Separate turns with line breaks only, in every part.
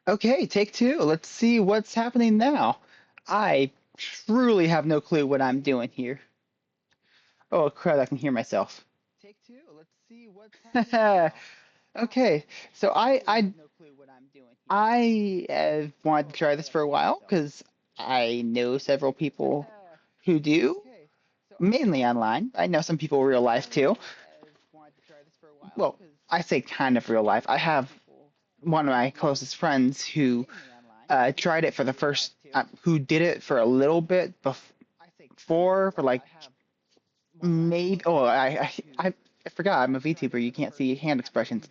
Okay, take two. Let's see what's happening now. I truly have no clue what I'm doing here. Oh crud, I can hear myself. Take two. Let's see what's happening now. Okay, so I have wanted to try this for a while because I know several people who do, mainly online. I know some people in real life too. Well, I say kind of real life. I have one of my closest friends who tried it for the first, who did it for a little bit before, for like maybe. Oh, I forgot. I'm a VTuber. You can't see hand expressions.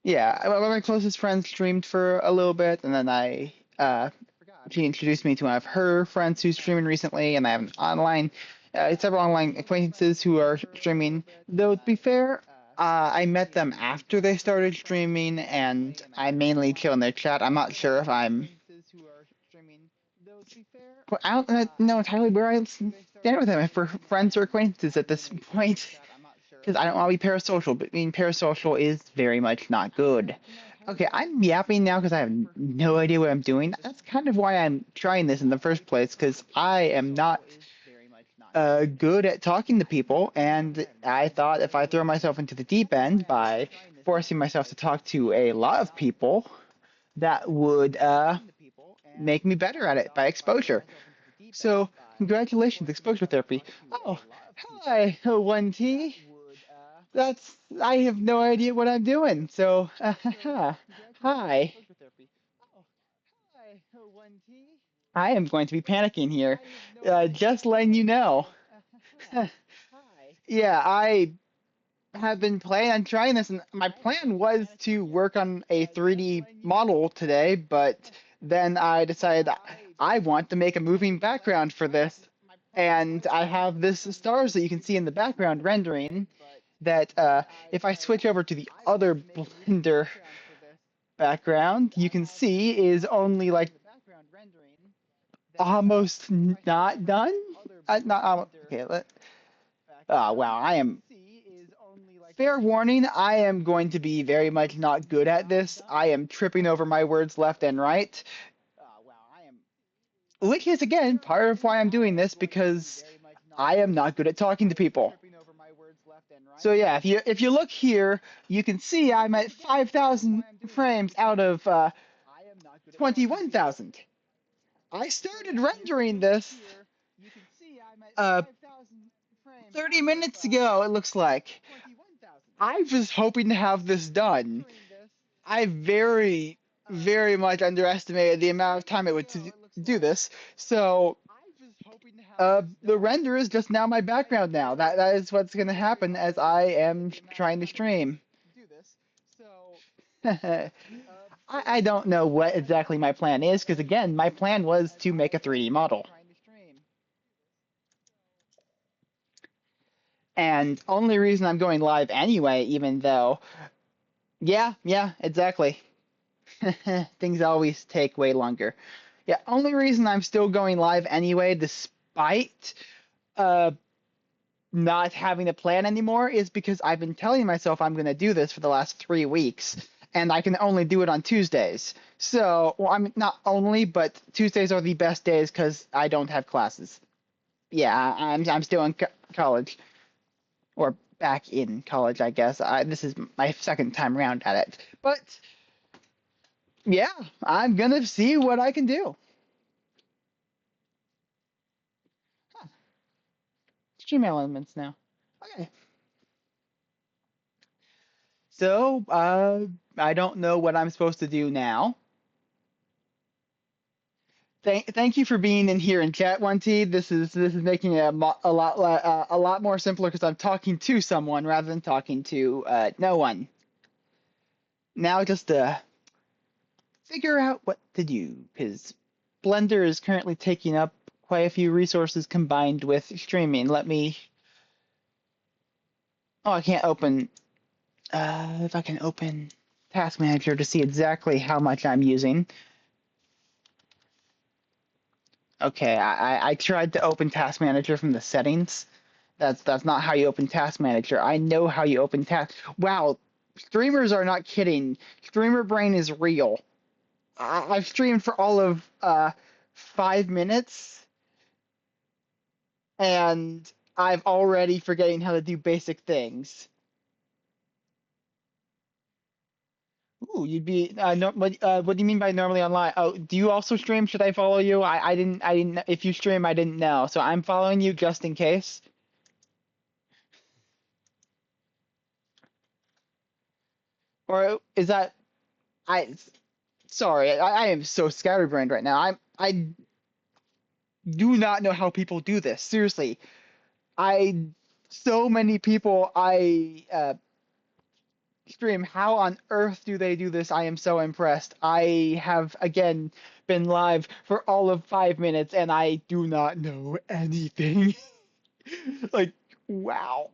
Yeah, one of my closest friends streamed for a little bit, and then she introduced me to one of her friends who's streaming recently, and I have several online acquaintances who are streaming. Though to be fair, I met them after they started streaming, and I mainly chill in their chat. I'm not sure if I don't know entirely where I stand with them, if we're friends or acquaintances at this point, because I don't want to be parasocial, but being parasocial is very much not good. Okay, I'm yapping now because I have no idea what I'm doing. That's kind of why I'm trying this in the first place, because I am not good at talking to people, and I thought if I throw myself into the deep end by forcing myself to talk to a lot of people, that would make me better at it by exposure. So, congratulations, exposure therapy. Oh, hi, 1T. I have no idea what I'm doing. So, hi. I am going to be panicking here. Just letting you know. Yeah, I have been planning on trying this, and my plan was to work on a 3D model today, but then I decided I want to make a moving background for this. And I have this stars that you can see in the background rendering that if I switch over to the other Blender background, you can see is only like almost not done. Not okay. Wow, I am. Fair warning, I am going to be very much not good at this. I am tripping over my words left and right. Which is again part of why I'm doing this because I am not good at talking to people. So yeah, if you look here, you can see I'm at 5,000 frames out of 21,000. I started rendering this uh, 30 minutes ago, it looks like. I was hoping to have this done. I very much underestimated the amount of time it would do this. So the render is just now my background now. That is what's going to happen as I am trying to stream. I don't know what exactly my plan is because again, my plan was to make a 3D model. And only reason I'm going live anyway, even though, yeah, exactly. Things always take way longer. Yeah, only reason I'm still going live anyway, despite uh not having a plan anymore, is because I've been telling myself I'm going to do this for the last 3 weeks, and I can only do it on Tuesdays. So, well, I'm not only, but Tuesdays are the best days because I don't have classes. Yeah, I'm still in college, or back in college, I guess. This is my second time around at it, but yeah, I'm gonna see what I can do. Huh, stream elements now. Okay. So, I don't know what I'm supposed to do now. Thank you for being in here in chat, 1T. This is making it a lot more simpler because I'm talking to someone rather than talking to no one. Now just figure out what to do because Blender is currently taking up quite a few resources combined with streaming. Let me. Oh, I can't open. If I can open Task Manager to see exactly how much I'm using. Okay, I tried to open Task Manager from the settings. That's not how you open Task Manager. I know how you open task. Wow, Streamers are not kidding. Streamer brain is real. I've streamed for all of 5 minutes, and I've already forgetting how to do basic things. Ooh, you'd be no, what do you mean by normally online? Oh, do you also stream? Should I follow you? I didn't. If you stream, I didn't know, so I'm following you just in case. Or is that I? Sorry, I am so scatterbrained right now. I do not know how people do this. Seriously, I so many people I stream. How on earth do they do this? I am so impressed. I have again been live for all of 5 minutes and I do not know anything. Like, wow.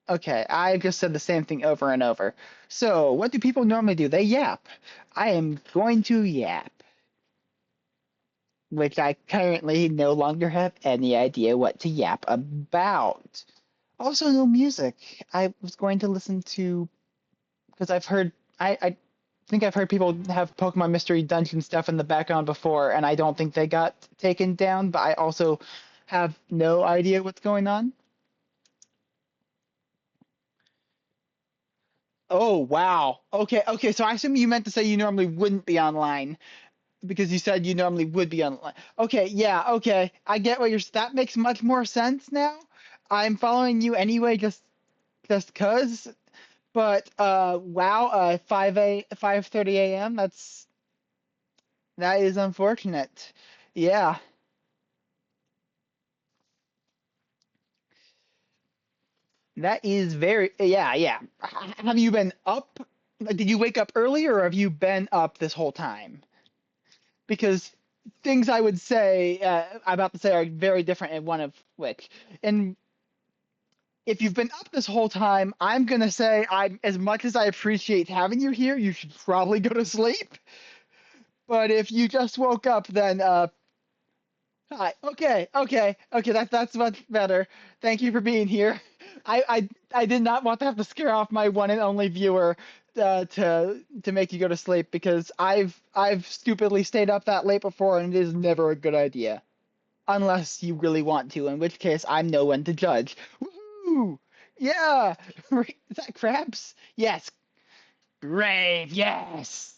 Okay, I just said the same thing over and over. So, what do people normally do? They yap. I am going to yap, which I currently no longer have any idea what to yap about. Also, no music. I was going to listen to because I've heard I think I've heard people have Pokemon Mystery Dungeon stuff in the background before, and I don't think they got taken down, but I also have no idea what's going on. Oh, wow. Okay, okay, so I assume you meant to say you normally wouldn't be online because you said you normally would be online. Okay, yeah, okay. I get what you're that makes much more sense now. I'm following you anyway just 'cause. But wow, 5:30 a.m. That is unfortunate. Yeah, that is very yeah, yeah. Have you been up? Did you wake up early or have you been up this whole time? Because things I would say I'm about to say are very different in one of which. And if you've been up this whole time, I'm gonna say I'm as much as I appreciate having you here, you should probably go to sleep. But if you just woke up, then hi. Okay. Okay. Okay. That's much better. Thank you for being here. I did not want to have to scare off my one and only viewer to make you go to sleep because I've stupidly stayed up that late before and it is never a good idea unless you really want to. In which case, I'm no one to judge. Woohoo! Yeah. Is that crabs? Yes. Brave. Yes.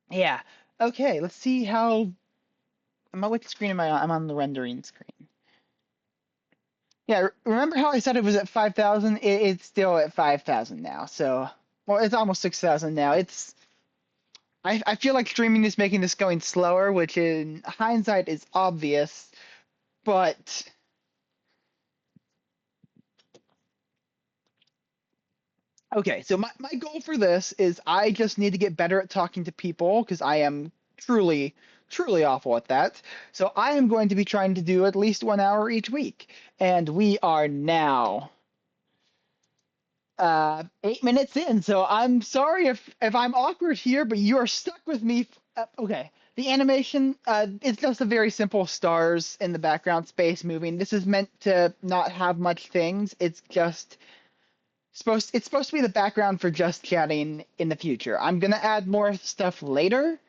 Yeah. Okay. Let's see how. Which screen am I on? I'm on the rendering screen. Yeah, remember how I said it was at 5,000? It's still at 5,000 now. So, well, it's almost 6,000 now. I feel like streaming is making this going slower, which in hindsight is obvious, but okay, so my goal for this is I just need to get better at talking to people because I am truly, truly awful at that. So I am going to be trying to do at least 1 hour each week. And we are now 8 minutes in, so I'm sorry if I'm awkward here, but you are stuck with me. Okay, the animation it's just a very simple stars in the background, space moving. This is meant to not have much things. It's supposed to be the background for just chatting in the future. I'm gonna add more stuff later,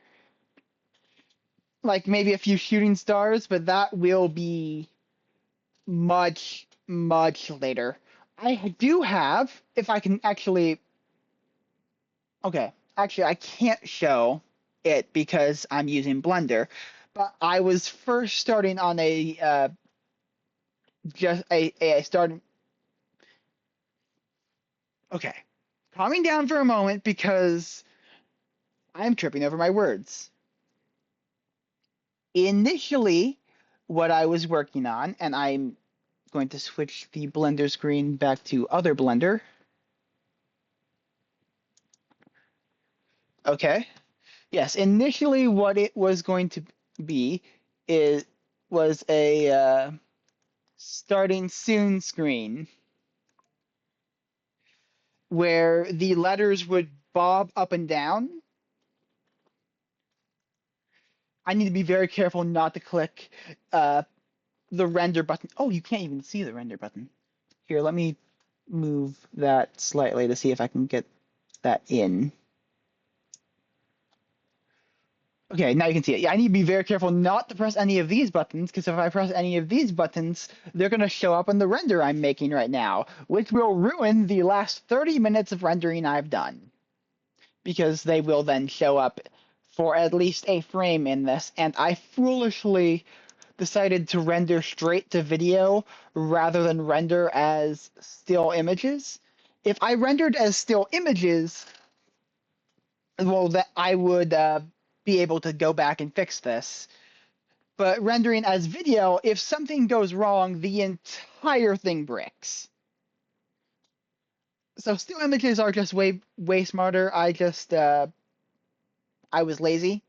like maybe a few shooting stars, but that will be much, much later. I do have, if I can actually okay, actually, I can't show it because I'm using Blender, but I was first starting on a just a starting. Okay, calming down for a moment because I'm tripping over my words. Initially, what I was working on, and I'm going to switch the Blender screen back to other Blender. Okay. Yes, initially what it was going to be is was a starting soon screen where the letters would bob up and down. I need to be very careful not to click uh, the render button. Oh, you can't even see the render button. Here, let me. move that slightly to see if I can get that in. Okay, now you can see it. Yeah, I need to be very careful not to press any of these buttons, because if I press any of these buttons, they're going to show up in the render I'm making right now, which will ruin the last 30 minutes of rendering I've done. Because they will then show up for at least a frame in this, and I foolishly decided to render straight to video rather than render as still images. If I rendered as still images, well, that I would be able to go back and fix this. But rendering as video, if something goes wrong, the entire thing breaks. So still images are just way smarter. I was lazy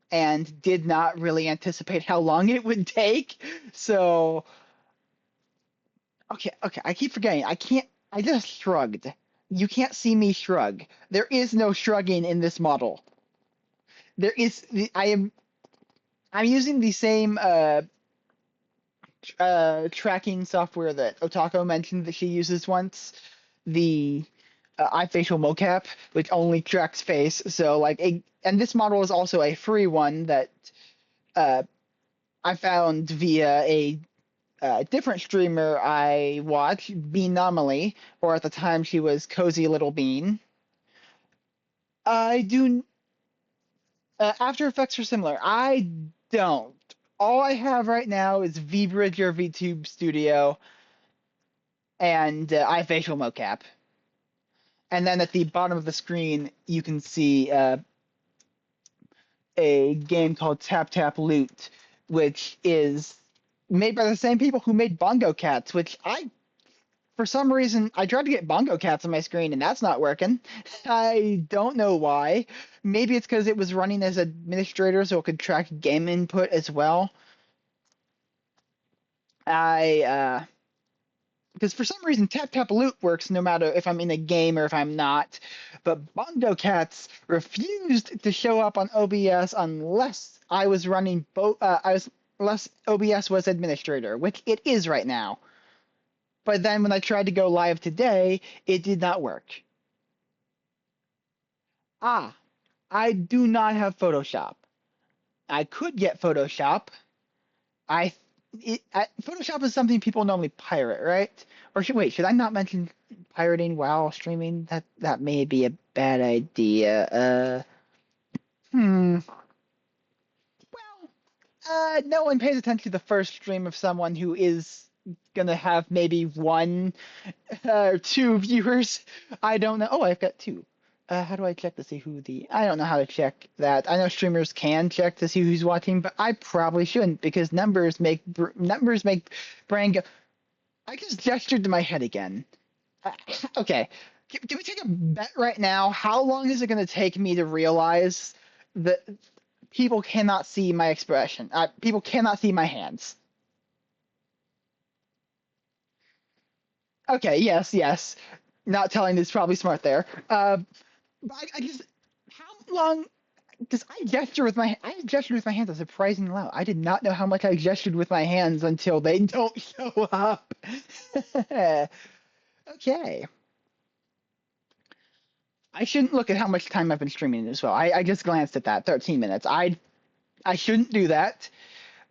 and did not really anticipate how long it would take. So okay, I keep forgetting. I just shrugged. You can't see me shrug. There is no shrugging in this model. There is I'm using the same tracking software that Otako mentioned that she uses once, the iFacial mocap, which only tracks face. So and this model is also a free one that uh, I found via a different streamer I watch, Bean Anomaly, or at the time she was Cozy Little Bean. I do. After Effects are similar. I don't. All I have right now is VBridge or VTube Studio and iFacial mocap. And then at the bottom of the screen, you can see a game called Tap Tap Loot, which is made by the same people who made Bongo Cats, which for some reason, I tried to get Bongo Cats on my screen and that's not working. I don't know why. Maybe it's because it was running as administrator so it could track game input as well. Because for some reason Tap Tap Loot works no matter if I'm in a game or if I'm not, but Bongo Cats refused to show up on OBS unless I was running unless OBS was administrator, which it is right now. But then when I tried to go live today, it did not work. I do not have Photoshop. I could get Photoshop. Photoshop is something people normally pirate, right? Or should I not mention pirating while streaming? That may be a bad idea. Hmm. Well, no one pays attention to the first stream of someone who is gonna have maybe one or two viewers. I don't know. Oh, I've got two. How do I check to see who the? I don't know how to check that. I know streamers can check to see who's watching, but I probably shouldn't because numbers make brain go. I just gestured to my head again. Okay, can we take a bet right now? How long is it going to take me to realize that people cannot see my expression? People cannot see my hands. Okay, yes. Not telling is probably smart there. But I just how long? Because I gestured with my hands a surprisingly loud. I did not know how much I gestured with my hands until they don't show up. Okay. I shouldn't look at how much time I've been streaming as well. I just glanced at that, 13 minutes. I shouldn't do that.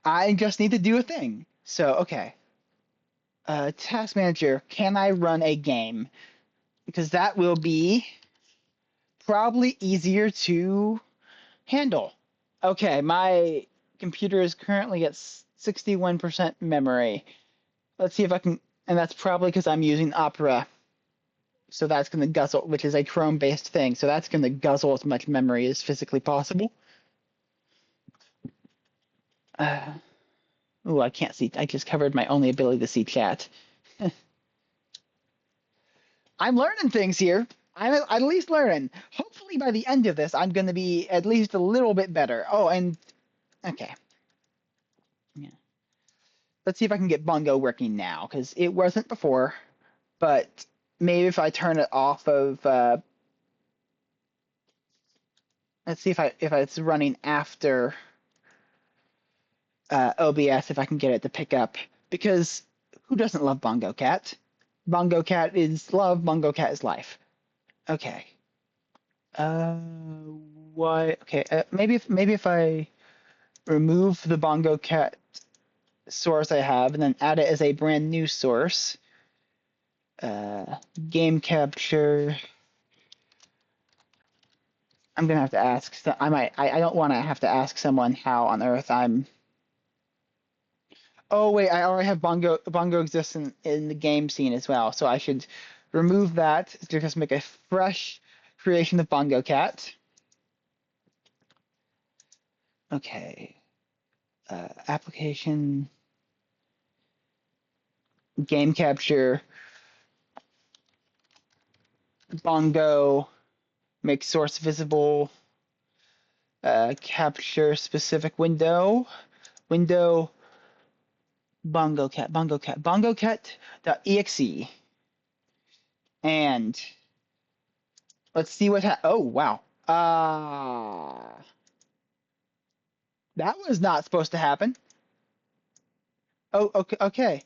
I just need to do a thing. So, okay. Task manager, can I run a game? Because that will be probably easier to handle. Okay, my computer is currently at 61% memory. Let's see if I can, and that's probably because I'm using Opera. So that's going to guzzle, which is a Chrome-based thing. So that's going to guzzle as much memory as physically possible. Oh, I can't see. I just covered my only ability to see chat. I'm learning things here. I'm at least learning. Hopefully by the end of this, I'm going to be at least a little bit better. Oh, and okay. Yeah. Let's see if I can get Bongo working now, because it wasn't before. But maybe if I turn it off of, let's see if it's running after OBS, if I can get it to pick up. Because who doesn't love Bongo Cat? Bongo Cat is love, Bongo Cat is life. Okay. Uh, why? Okay, maybe if I remove the Bongo Cat source I have and then add it as a brand new source. Uh, game capture. I'm gonna have to ask. I might. I don't want to have to ask someone how on earth I'm. Oh wait, I already have Bongo. Bongo exists in the game scene as well, so I should remove that to just make a fresh creation of Bongo Cat. Okay. Application. Game capture. Bongo. Make source visible. Capture specific window. Window. Bongo Cat. Bongo Cat. Bongo Cat.exe. And let's see what oh wow. That was not supposed to happen. Oh, okay, okay.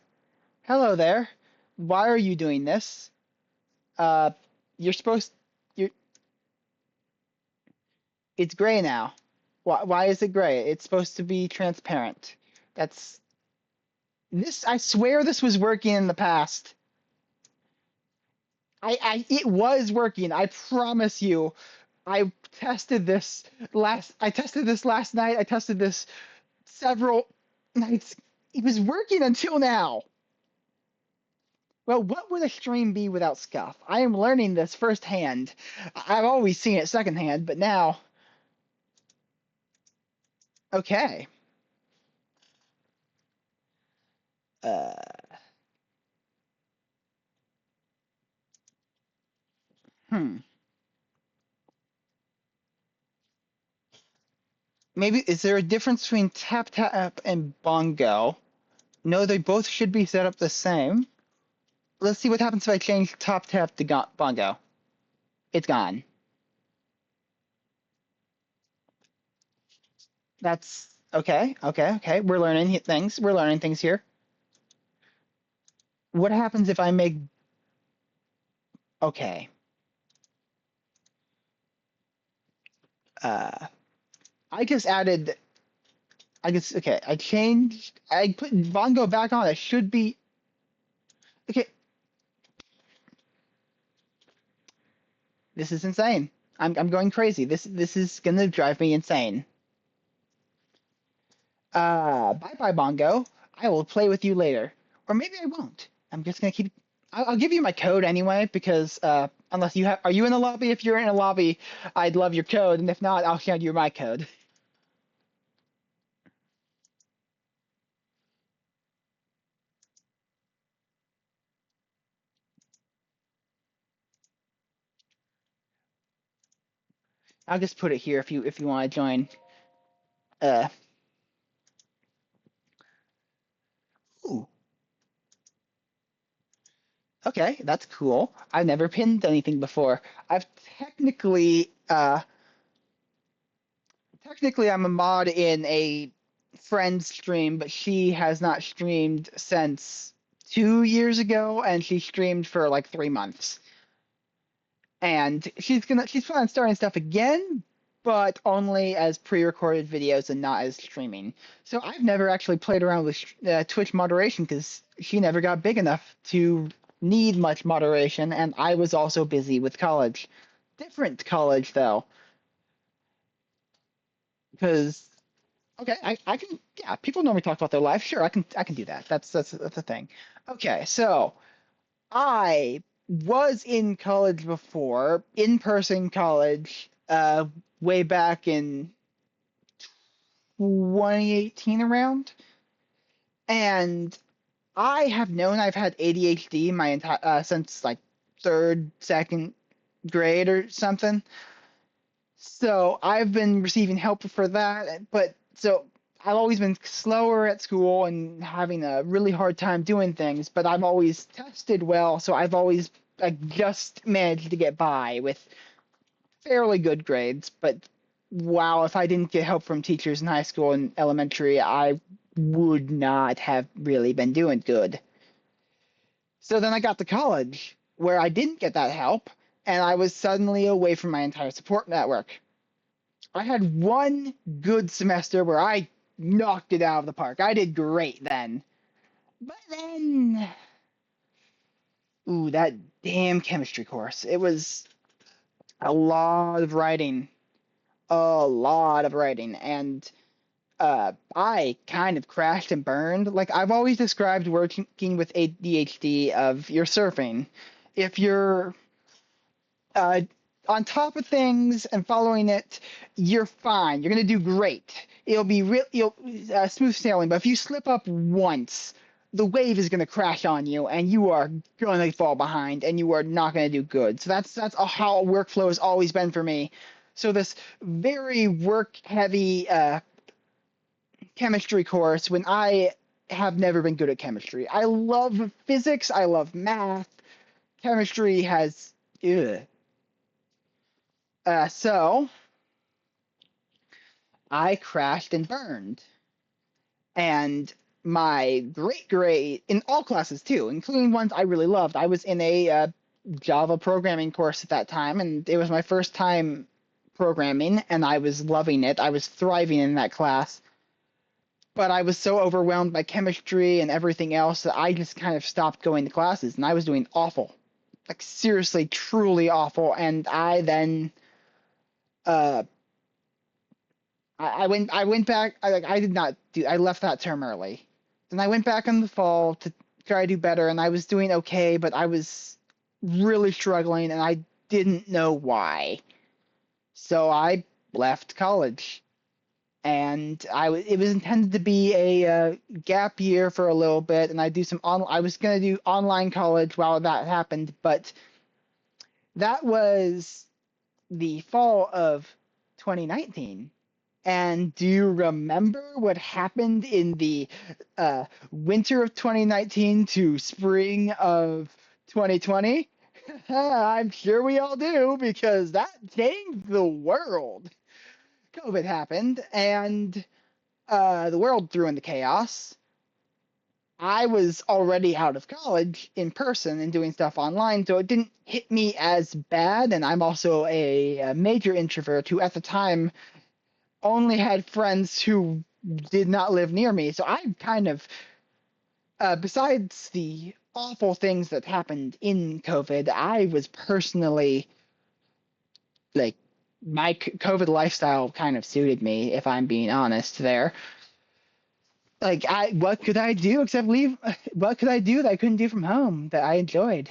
Hello there. Why are you doing this? Uh, you're supposed you it's gray now. Why is it gray? It's supposed to be transparent. That's this I swear this was working in the past. It was working. I promise you. I tested this last night. I tested this several nights. It was working until now. Well, what would a stream be without Scuff? I am learning this firsthand. I've always seen it secondhand, but now, okay. Uh, hmm. Maybe is there a difference between Tap Tap and Bongo? No, they both should be set up the same. Let's see what happens if I change Top Tap to Bongo. It's gone. That's okay. Okay. Okay. We're learning things. We're learning things here. What happens if I make okay? Uh, I just added. I guess okay. I changed. I put Bongo back on. It should be okay. This is insane. I'm going crazy. This is gonna drive me insane. Bye bye Bongo. I will play with you later, or maybe I won't. I'm just gonna keep. I'll give you my code anyway because unless you have, are you in the lobby? If you're in a lobby, I'd love your code, and if not, I'll hand you my code. I'll just put it here if you want to join. Uh, ooh, okay, that's cool. I've never pinned anything before. I've technically I'm a mod in a friend's stream, but she has not streamed since 2 years ago, and she streamed for like 3 months. And she's planning on starting stuff again, but only as pre-recorded videos and not as streaming. So I've never actually played around with Twitch moderation because she never got big enough to need much moderation, and I was also busy with college. Different college though, because okay, I can yeah, people normally talk about their life. Sure, I can do that. That's a thing. Okay, so I was in college before, in-person college, way back in 2018 around, and I have known I've had ADHD my entire since like third, second grade or something. So I've been receiving help for that, but so I've always been slower at school and having a really hard time doing things, but I've always tested well, so I've always like just managed to get by with fairly good grades. But wow, if I didn't get help from teachers in high school and elementary, I would not have really been doing good. So then I got to college where I didn't get that help, and I was suddenly away from my entire support network. I had one good semester where I knocked it out of the park. I did great then. But then, ooh, that damn chemistry course. It was a lot of writing, a lot of writing, and I kind of crashed and burned. Like I've always described working with ADHD of you're surfing. If you're uh, on top of things and following it, you're fine. You're gonna do great. It'll be real, you'll smooth sailing. But if you slip up once, the wave is gonna crash on you, and you are gonna fall behind, and you are not gonna do good. So that's how workflow has always been for me. So this very work heavy chemistry course when I have never been good at chemistry. I love physics. I love math. Chemistry has. Ugh. So I crashed and burned. And my great grade in all classes too, including ones I really loved. I was in a Java programming course at that time, and it was my first time programming, and I was loving it. I was thriving in that class. But I was so overwhelmed by chemistry and everything else that I just kind of stopped going to classes, and I was doing awful. Like seriously, truly awful. And I then uh I went back. I did not do. I left that term early. Then I went back in the fall to try to do better, and I was doing okay, but I was really struggling, and I didn't know why. So I left college, and it was intended to be a gap year for a little bit, and I do some on. I was gonna do online college while that happened, but that was the fall of 2019. And do you remember what happened in the winter of 2019 to spring of 2020? I'm sure we all do because that changed the world. COVID happened and the world threw into chaos. I was already out of college in person and doing stuff online, so it didn't hit me as bad. And I'm also a major introvert who, at the time, only had friends who did not live near me. So I kind of, besides the awful things that happened in COVID, I was personally like, my COVID lifestyle kind of suited me, if I'm being honest there. Like, what could I do except leave? What could I do that I couldn't do from home that I enjoyed?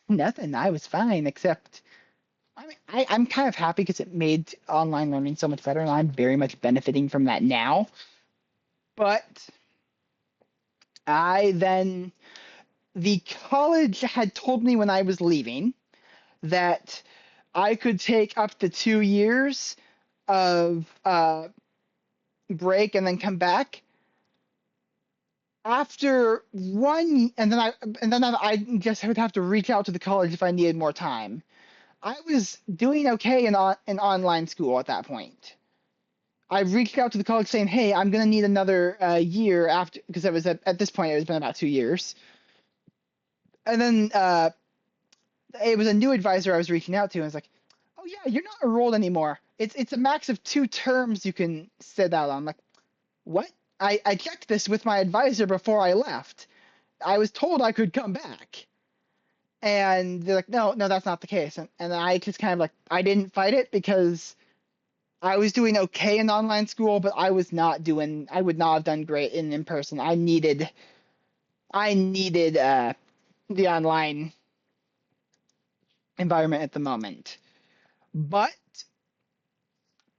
Nothing. I was fine, except I mean, I'm kind of happy because it made online learning so much better, and I'm very much benefiting from that now. But I then, the college had told me when I was leaving that I could take up to 2 years of break and then come back. After one, and then I just would have to reach out to the college if I needed more time. I was doing okay in online school at that point. I reached out to the college saying, "Hey, I'm gonna need another year after," because it was at this point it was been about 2 years. And then it was a new advisor I was reaching out to, and I was like, "Oh yeah, you're not enrolled anymore. It's a max of 2 terms you can sit out on." Like, what? I checked this with my advisor before I left. I was told I could come back. And they're like, no, no, that's not the case. And I just kind of like, I didn't fight it because I was doing okay in online school, but I would not have done great in person. I needed the online environment at the moment. But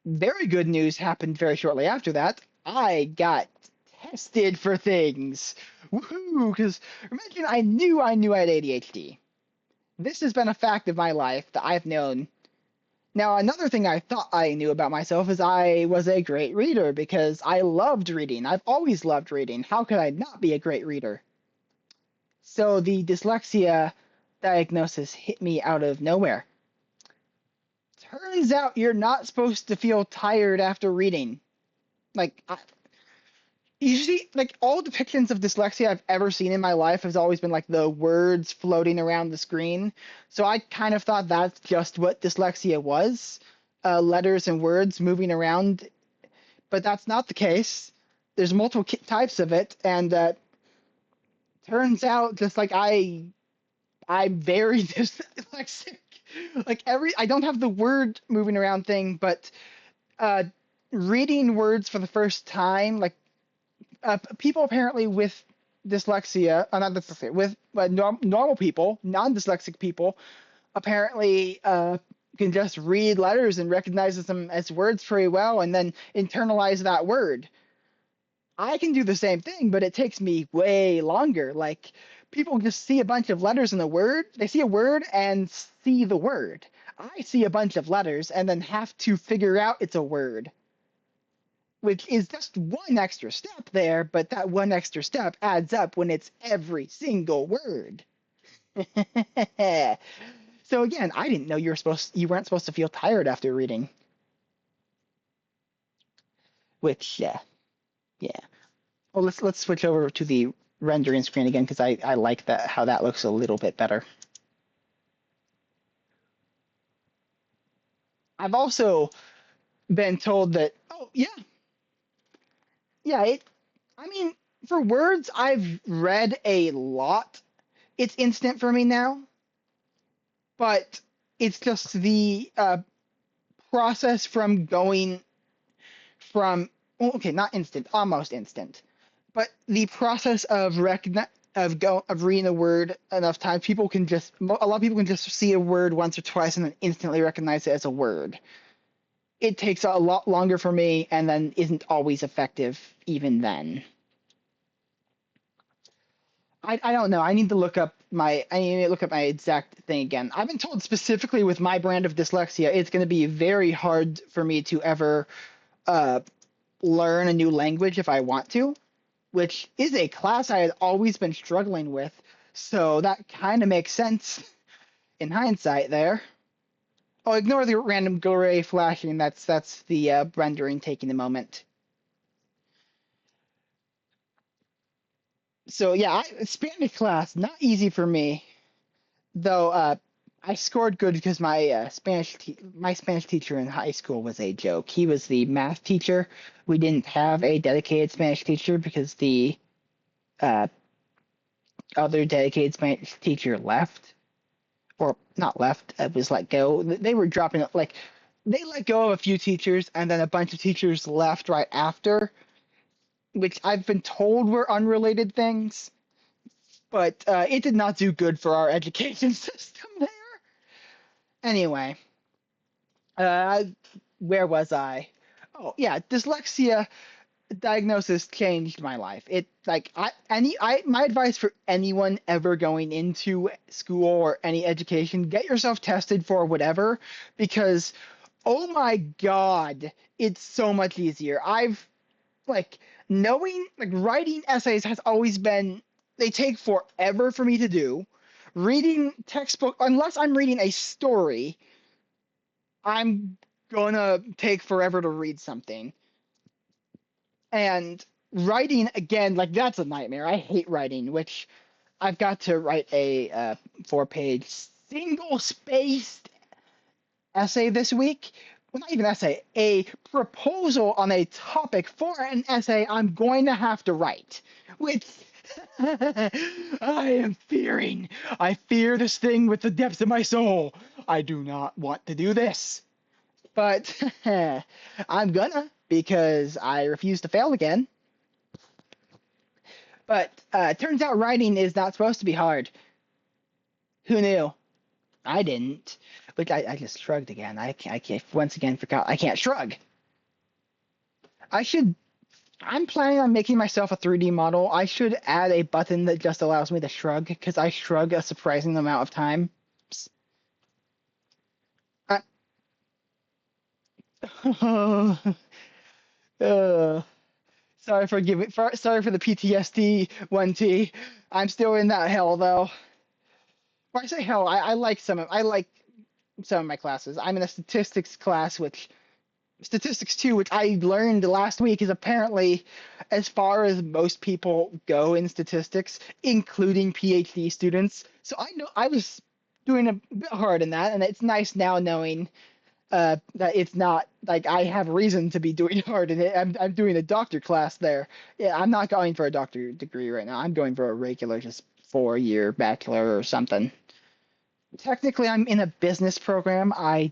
very good news happened very shortly after that. I got tested for things. Woohoo! Because imagine I knew I had ADHD. This has been a fact of my life that I've known. Now, another thing I thought I knew about myself is I was a great reader because I loved reading. I've always loved reading. How could I not be a great reader? So the dyslexia diagnosis hit me out of nowhere. Turns out you're not supposed to feel tired after reading. Like, Usually, like all depictions of dyslexia I've ever seen in my life has always been like the words floating around the screen. So I kind of thought that's just what dyslexia was, letters and words moving around. But that's not the case. There's multiple types of it, and turns out just like I'm very dyslexic. Like I don't have the word moving around thing, but uh, reading words for the first time, like people apparently with dyslexia, not dyslexia, with normal people, non-dyslexic people, apparently can just read letters and recognizes them as words pretty well, and then internalize that word. I can do the same thing, but it takes me way longer. Like people just see a bunch of letters in a word, they see a word and see the word. I see a bunch of letters and then have to figure out it's a word, which is just one extra step there, but that one extra step adds up when it's every single word. So again, I didn't know you weren't supposed to feel tired after reading, which yeah. Well, let's switch over to the rendering screen again because I like that how that looks a little bit better. I've also been told that yeah, I mean for words I've read a lot. It's instant for me now, but it's just the process from going from okay, not instant, almost instant, but the process of reading a word enough times, a lot of people can just see a word once or twice and then instantly recognize it as a word. It takes a lot longer for me, and then isn't always effective even then. I don't know. I need to look up my exact thing again. I've been told specifically with my brand of dyslexia, it's going to be very hard for me to ever uh, learn a new language if I want to, which is a class I had always been struggling with. So that kind of makes sense in hindsight there. Oh, ignore the random gray flashing. That's the rendering taking a moment. So yeah, Spanish class not easy for me, though. I scored good because my Spanish teacher in high school was a joke. He was the math teacher. We didn't have a dedicated Spanish teacher because the uh, other dedicated Spanish teacher left, or not left, was let go. They were dropping like they let go of a few teachers, and then a bunch of teachers left right after, which I've been told were unrelated things, but it did not do good for our education system there. Anyway, uh, where was I? Oh yeah, dyslexia diagnosis changed my life. It like I my advice for anyone ever going into school or any education, get yourself tested for whatever because oh my god, it's so much easier. I've like knowing like writing essays has always been they take forever for me to do. Reading textbook unless I'm reading a story, I'm gonna take forever to read something. And writing again, like that's a nightmare. I hate writing, which I've got to write a 4-page single spaced essay this week. Well, not even essay, a proposal on a topic for an essay I'm going to have to write, which I am fearing. I fear this thing with the depths of my soul. I do not want to do this, but I'm gonna because I refuse to fail again. But it turns out writing is not supposed to be hard. Who knew? I didn't. Which I just shrugged again. I can't once again forgot I can't shrug. I should. I'm planning on making myself a 3D model. I should add a button that just allows me to shrug because I shrug a surprising amount of time. Uh, uh, sorry for the PTSD 1T. I'm still in that hell though. When I say hell, I like some of my classes. I'm in a statistics class, which statistics too, which I learned last week, is apparently as far as most people go in statistics, including PhD students. So I know I was doing a bit hard in that, and it's nice now knowing that it's not like I have reason to be doing hard in it. I'm doing a doctor class there. Yeah, I'm not going for a doctor degree right now. I'm going for a regular, just 4-year bachelor or something. Technically, I'm in a business program. I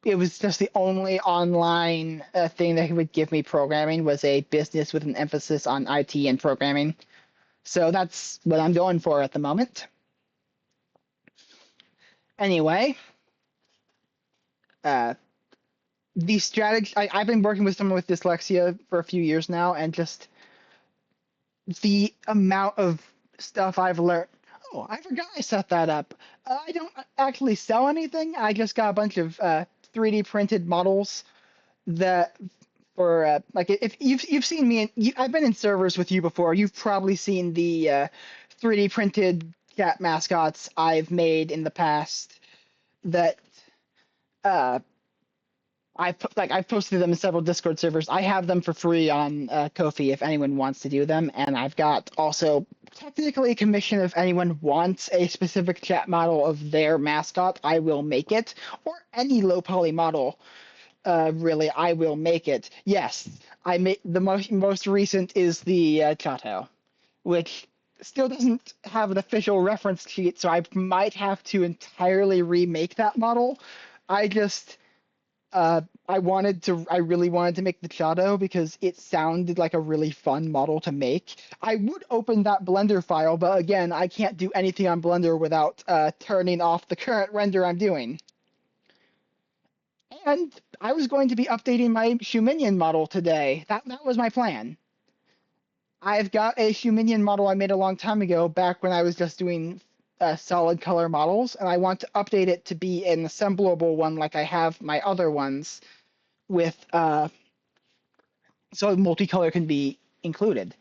It was just the only online thing that would give me programming was a business with an emphasis on IT and programming. So that's what I'm going for at the moment. Anyway, uh, the strategy I've been working with someone with dyslexia for a few years now, and just the amount of stuff I've learned. Oh, I forgot I set that up. I don't actually sell anything. I just got a bunch of 3D printed models that for like if you've seen me, I've been in servers with you before. You've probably seen the 3D printed cat mascots I've made in the past that uh, I've posted them in several Discord servers. I have them for free on Ko-fi if anyone wants to do them, and I've got also technically a commission if anyone wants a specific chat model of their mascot. I will make it, or any low poly model. Really, I will make it. Yes, I made the most recent is the Chato, which still doesn't have an official reference sheet, so I might have to entirely remake that model. I just I really wanted to make the Chato because it sounded like a really fun model to make. I would open that Blender file, but again, I can't do anything on Blender without turning off the current render I'm doing. And I was going to be updating my Shuminian model today. That was my plan. I've got a Shuminian model I made a long time ago, back when I was just doing solid color models, and I want to update it to be an assemblable one like I have my other ones with so multicolor can be included.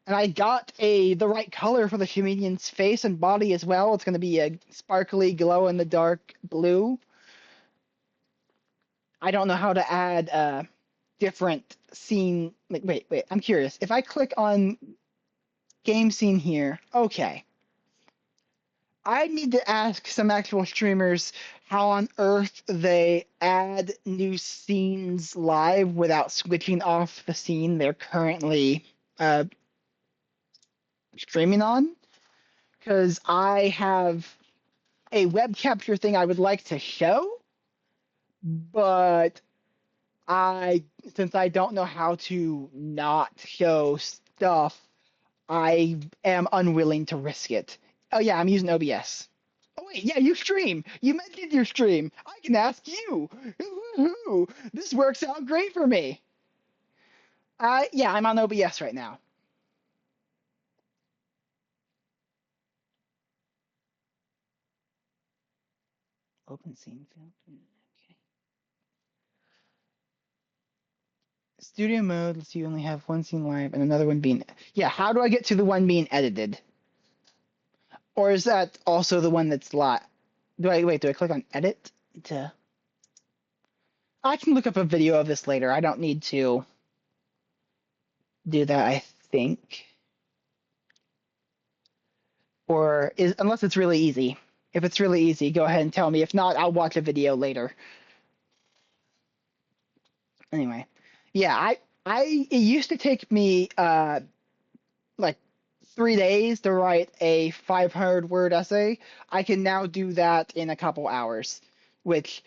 And I got the right color for the Shuminian's face and body as well. It's going to be a sparkly glow in the dark blue. I don't know how to add different scene. Like, wait. I'm curious. If I click on game scene here, okay. I need to ask some actual streamers how on earth they add new scenes live without switching off the scene they're currently uh, streaming on. Because I have a web capture thing I would like to show, but since I don't know how to not show stuff, I am unwilling to risk it. Oh yeah, I'm using OBS. Oh wait, yeah, you stream. You mentioned your stream. I can ask you. This works out great for me. Yeah, I'm on OBS right now. Open scene film. Okay. Studio mode lets you only have one scene live and another one being. Yeah, how do I get to the one being edited? Or is that also the one that's live? Do I click on edit to? I can look up a video of this later. I don't need to do that, I think. Or is unless it's really easy. If it's really easy, go ahead and tell me. If not, I'll watch a video later. Anyway, yeah, it used to take me like 3 days to write a 500-word essay. I can now do that in a couple hours, which,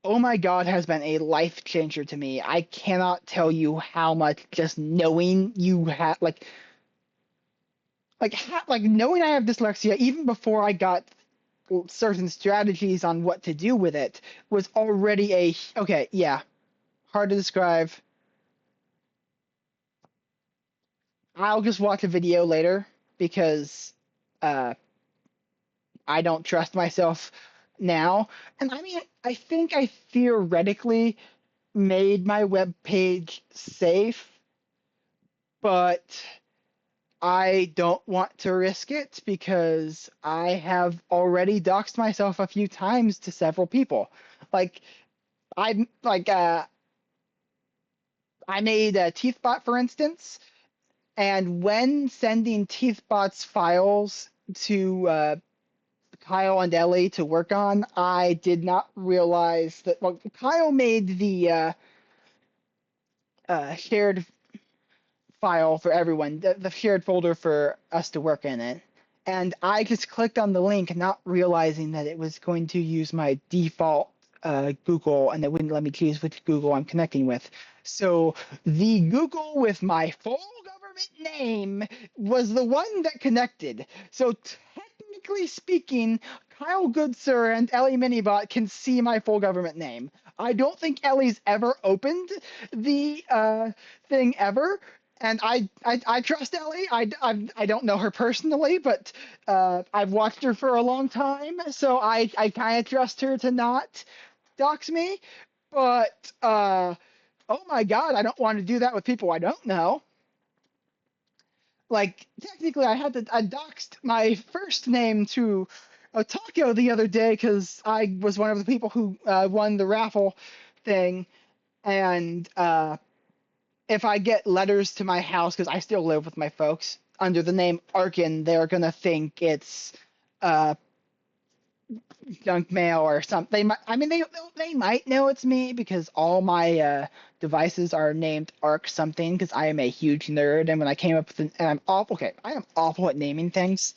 oh my God, has been a life changer to me. I cannot tell you how much just knowing you have like knowing I have dyslexia even before I got certain strategies on what to do with it was already okay, yeah, hard to describe. I'll just watch a video later because uh, I don't trust myself now. And I mean, I think I theoretically made my web page safe, but I don't want to risk it because I have already doxed myself a few times to several people. Like, I like I made a TeethBot, for instance, and when sending TeethBot's files to Kyle and Ellie to work on, I did not realize that. Well, Kyle made the shared file for everyone, the shared folder for us to work in it. And I just clicked on the link, not realizing that it was going to use my default Google, and it wouldn't let me choose which Google I'm connecting with. So the Google with my full government name was the one that connected. So technically speaking, Kyle Goodsir and Ellie Minibot can see my full government name. I don't think Ellie's ever opened the thing ever, and I trust Ellie. I don't know her personally, but I've watched her for a long time, so I kind of trust her to not dox me. But oh my God, I don't want to do that with people I don't know. Like technically, I doxed my first name to Otaku the other day because I was one of the people who won the raffle thing, and if I get letters to my house, because I still live with my folks, under the name Arkin, they're gonna think it's uh, junk mail or something. They might, I mean, they might know it's me because all my devices are named Arc something. Because I am a huge nerd, and when I came up with, and I'm awful. Okay, I am awful at naming things.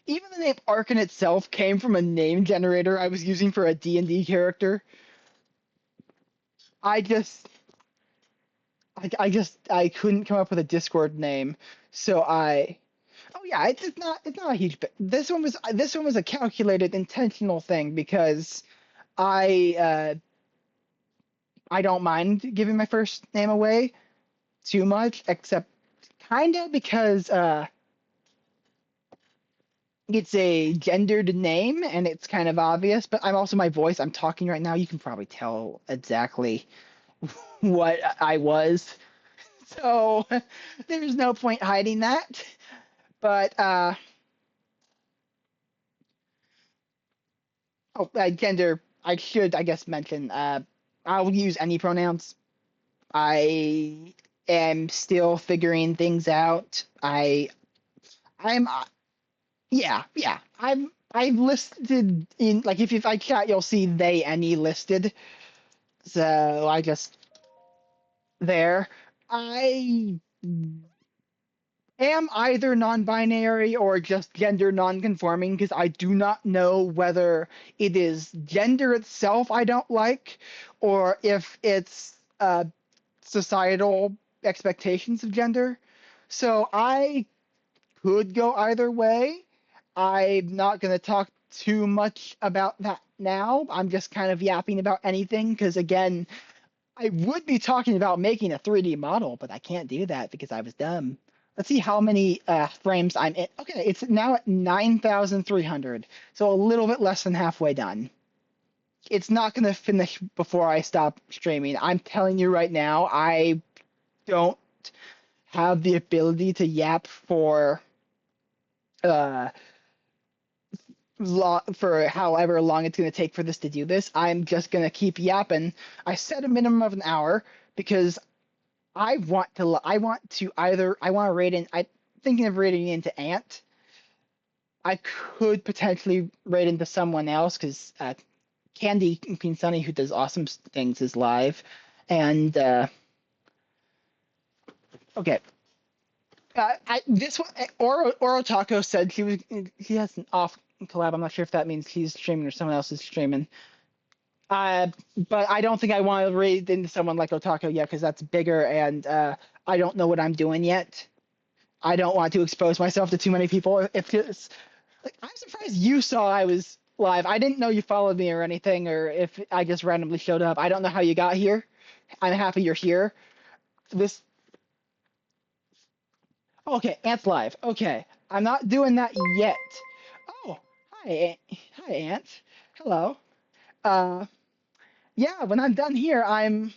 Even the name Arkin itself came from a name generator I was using for a D&D character. I just I couldn't come up with a Discord name, so I. Oh yeah, it's not a huge bit. This one was a calculated, intentional thing because I I don't mind giving my first name away too much, except kinda because it's a gendered name and it's kind of obvious. But I'm also my voice. I'm talking right now. You can probably tell exactly what I was. So there's no point hiding that. But oh, gender. I should, I guess, mention. I'll use any pronouns. I am still figuring things out. I'm, yeah, yeah. I've listed in like if I chat, you'll see they any listed. So I just there. I am either non-binary or just gender non-conforming because I do not know whether it is gender itself I don't like or if it's societal expectations of gender. So I could go either way. I'm not going to talk too much about that now. I'm just kind of yapping about anything because, again, I would be talking about making a 3D model, but I can't do that because I was dumb. Let's see how many frames I'm in. Okay, it's now at 9,300, so a little bit less than halfway done. It's not going to finish before I stop streaming. I'm telling you right now, I don't have the ability to yap uh, for however long it's going to take for this to do this. I'm just going to keep yapping. I set a minimum of an hour because I want to rate in. I'm thinking of rating into Ant. I could potentially rate into someone else because Candy Queen Sunny, who does awesome things, is live. And okay, this one, Oro Taco said he has an off collab. I'm not sure if that means he's streaming or someone else is streaming. Uh, but I don't think I want to raid into someone like Otaku yet because that's bigger, and I don't know what I'm doing yet. I don't want to expose myself to too many people. If it's like, I'm surprised you saw I was live. I didn't know you followed me or anything, or if I just randomly showed up. I don't know how you got here. I'm happy you're here. This okay, Ant's live. Okay, I'm not doing that yet. Oh, hi, Ant. Hello. Uh, yeah. When I'm done here, I'm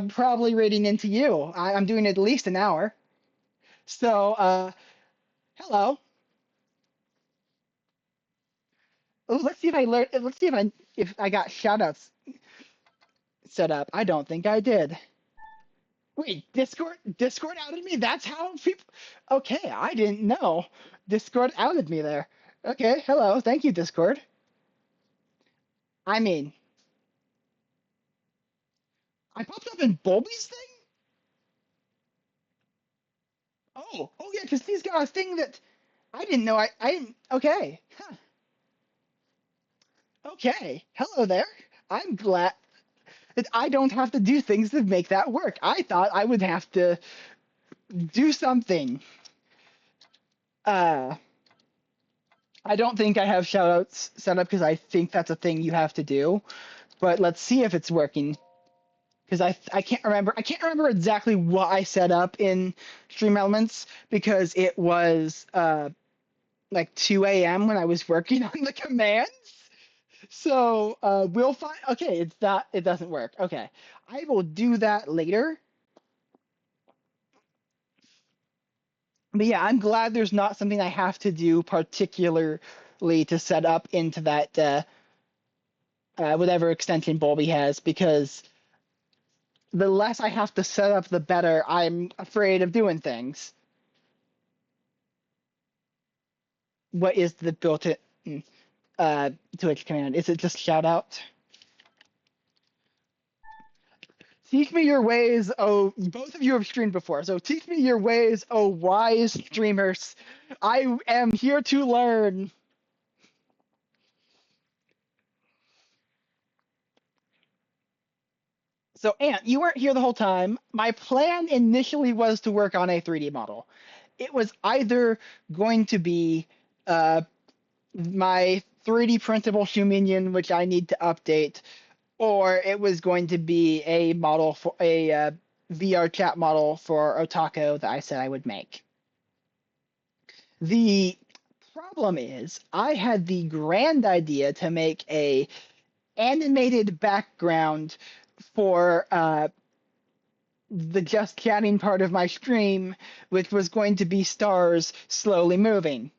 probably raiding into you. I'm doing at least an hour. So, hello. Oh, let's see if I learn. Let's see if I got shoutouts. set up. I don't think I did. Wait, Discord outed me? That's how people. Okay, I didn't know. Discord outed me there. Okay, hello. Thank you, Discord. I mean, I popped up in Bulby's thing? Oh, yeah, because he's got a thing that I didn't know. I didn't. Okay. Huh. Okay. Hello there. I'm glad that I don't have to do things to make that work. I thought I would have to do something. Uh, I don't think I have shoutouts set up because I think that's a thing you have to do. But let's see if it's working. Because I can't remember exactly what I set up in Stream Elements because it was like 2 a.m. when I was working on the commands. So we'll find. Okay, it's not. It doesn't work. Okay, I will do that later. But yeah, I'm glad there's not something I have to do particularly to set up into that whatever extension Bulby has, because the less I have to set up, the better. I'm afraid of doing things. What is the built-in Twitch command? Is it just shout out? Teach me your ways, oh, both of you have streamed before, so teach me your ways, oh wise streamers. I am here to learn. So, Ant, you weren't here the whole time. My plan initially was to work on a 3D model. It was either going to be my 3D printable shoe minion, which I need to update, or it was going to be a model for a VR chat model for Otako that I said I would make. The problem is, I had the grand idea to make a animated background for the just chatting part of my stream, which was going to be stars slowly moving,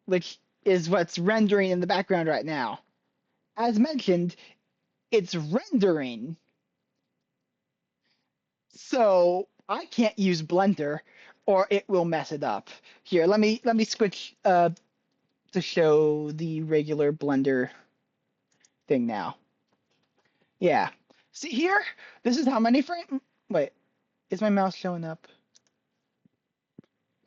which is what's rendering in the background right now. As mentioned, it's rendering, so I can't use Blender or it will mess it up. Here, let me switch to show the regular Blender thing now. Yeah. See here? This is how many frames. Wait, is my mouse showing up?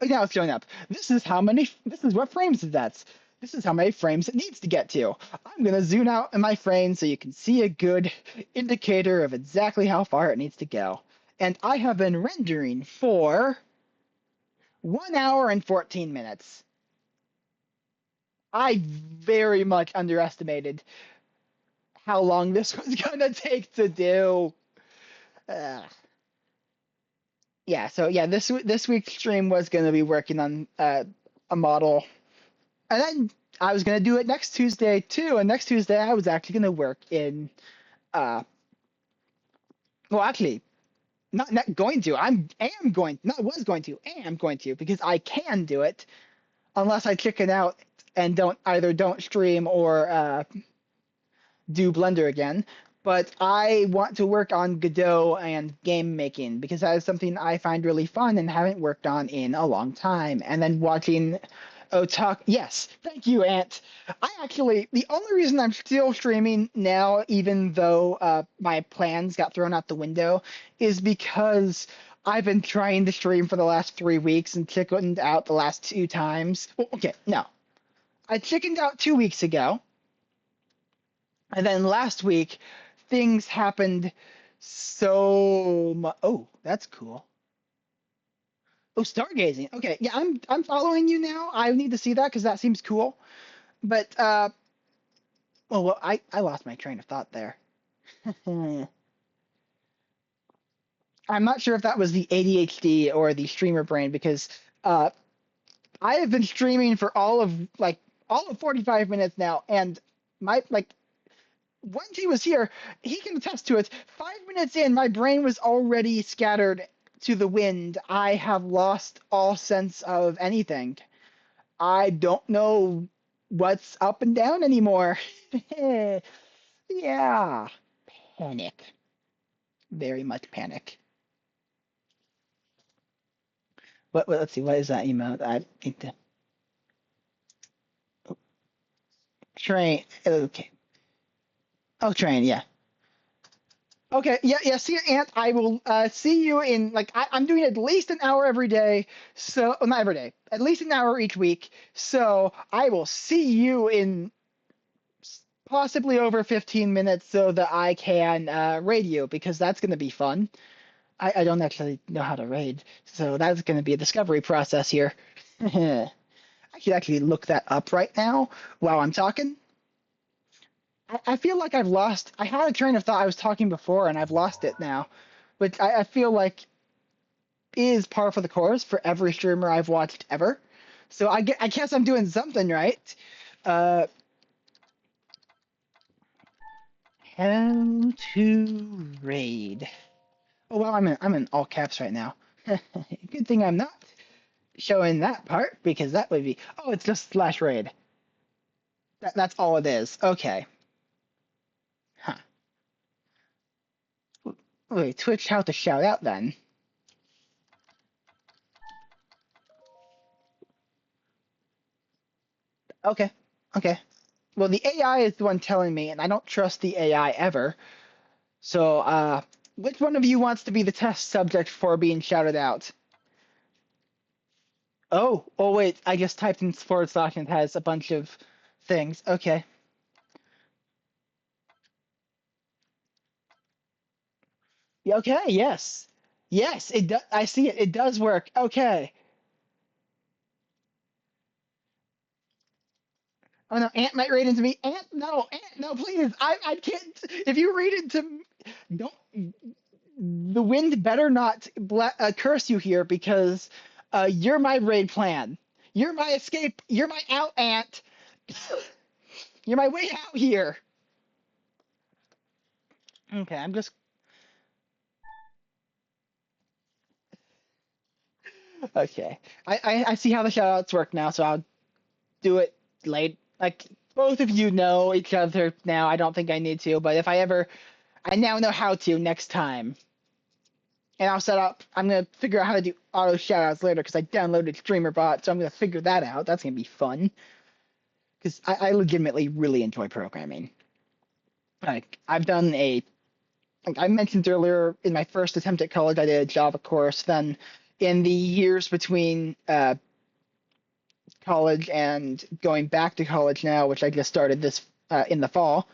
Oh, now it's showing up. This is how many. This is what frames that's. This is how many frames it needs to get to. I'm gonna zoom out in my frames so you can see a good indicator of exactly how far it needs to go. And I have been rendering for 1 hour and 14 minutes. I very much underestimated how long this was gonna take to do. Uh, yeah, so yeah, this week's stream was gonna be working on a model, and then I was gonna do it next Tuesday too. And next Tuesday I was actually gonna work in well, actually, not going to. Am going, not was going to, am going to, because I can do it unless I chicken out and don't stream or do Blender again. But I want to work on Godot and game making because that is something I find really fun and haven't worked on in a long time. And then watching Otak, yes, thank you, Ant. The only reason I'm still streaming now, even though my plans got thrown out the window, is because I've been trying to stream for the last 3 weeks and chickened out the last two times. Well, okay, no. I chickened out 2 weeks ago. And then last week, things happened so much. Oh, that's cool. Oh, stargazing. Okay, yeah, I'm following you now. I need to see that because that seems cool. But I lost my train of thought there. I'm not sure if that was the ADHD or the streamer brain because uh, I have been streaming for all of 45 minutes now, and my like once he was here, he can attest to it. 5 minutes in, my brain was already scattered to the wind. I have lost all sense of anything. I don't know what's up and down anymore. Yeah, panic. very much panic. Let's see, what is that email? I need to train. Okay. Oh, train. Yeah. Okay. Yeah. Yeah. See you, Aunt. I will see you in like I'm doing at least an hour every day. So well, not every day, at least an hour each week. So I will see you in possibly over 15 minutes so that I can raid you because that's going to be fun. I don't actually know how to raid, so that's going to be a discovery process here. I should actually look that up right now while I'm talking. I feel like I've lost. I had a train of thought I was talking before, and I've lost it now. But I feel like it is par for the course for every streamer I've watched ever. So I guess I'm doing something right. Uh, how to raid? Oh well, I'm in all caps right now. Good thing I'm not showing that part because that would be. Oh, it's just slash raid. That's all it is. Okay. Huh. Wait, Twitch how to shout out then. Okay. Okay. Well, the AI is the one telling me, and I don't trust the AI ever. So, which one of you wants to be the test subject for being shouted out? Oh, wait, I just typed in forward slash and it has a bunch of things. Okay. Yeah, okay, yes. Yes, it does. I see it. It does work. Okay. Oh no, Ant might read into me. Ant, no, please. I can't. If you read into, don't. The wind better not curse you here because you're my raid plan. You're my escape. You're my out, Ant. You're my way out here. Okay, I'm just. Okay. I see how the shoutouts work now, so I'll do it late. Like, both of you know each other now. I don't think I need to, but if I ever. I now know how to next time. And I'll set up. I'm gonna figure out how to do auto shoutouts later because I downloaded StreamerBot, so I'm gonna figure that out. That's gonna be fun because I legitimately really enjoy programming. Like I've done like I mentioned earlier, in my first attempt at college, I did a Java course. Then, in the years between college and going back to college now, which I just started this in the fall,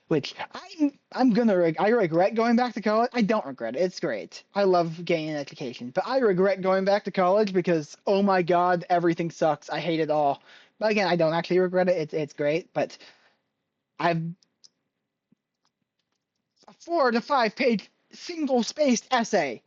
which I regret going back to college. I don't regret it. It's great. I love gaining an education, but I regret going back to college because oh my god, everything sucks. I hate it all. But again, I don't actually regret it. It's great, but I've a 4 to 5 page single spaced essay.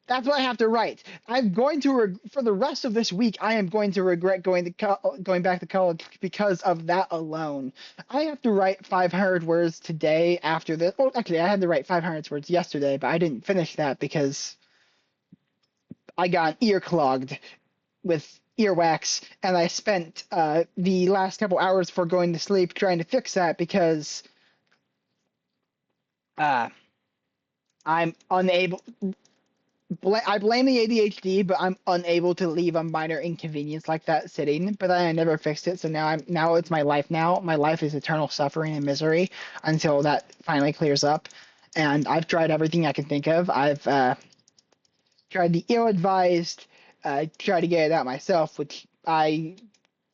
That's what I have to write. I'm going to for the rest of this week. I am going to regret going back to college because of that alone. I have to write 500 words today after this. Well, actually, I had to write 500 words yesterday, but I didn't finish that because I got ear clogged with earwax, and I spent the last couple hours before going to sleep trying to fix that because uh, I'm unable. I blame the ADHD, but I'm unable to leave a minor inconvenience like that sitting. But I never fixed it, so now it's my life. Now my life is eternal suffering and misery until that finally clears up. And I've tried everything I can think of. I've tried the ill-advised, tried to get it out myself, which I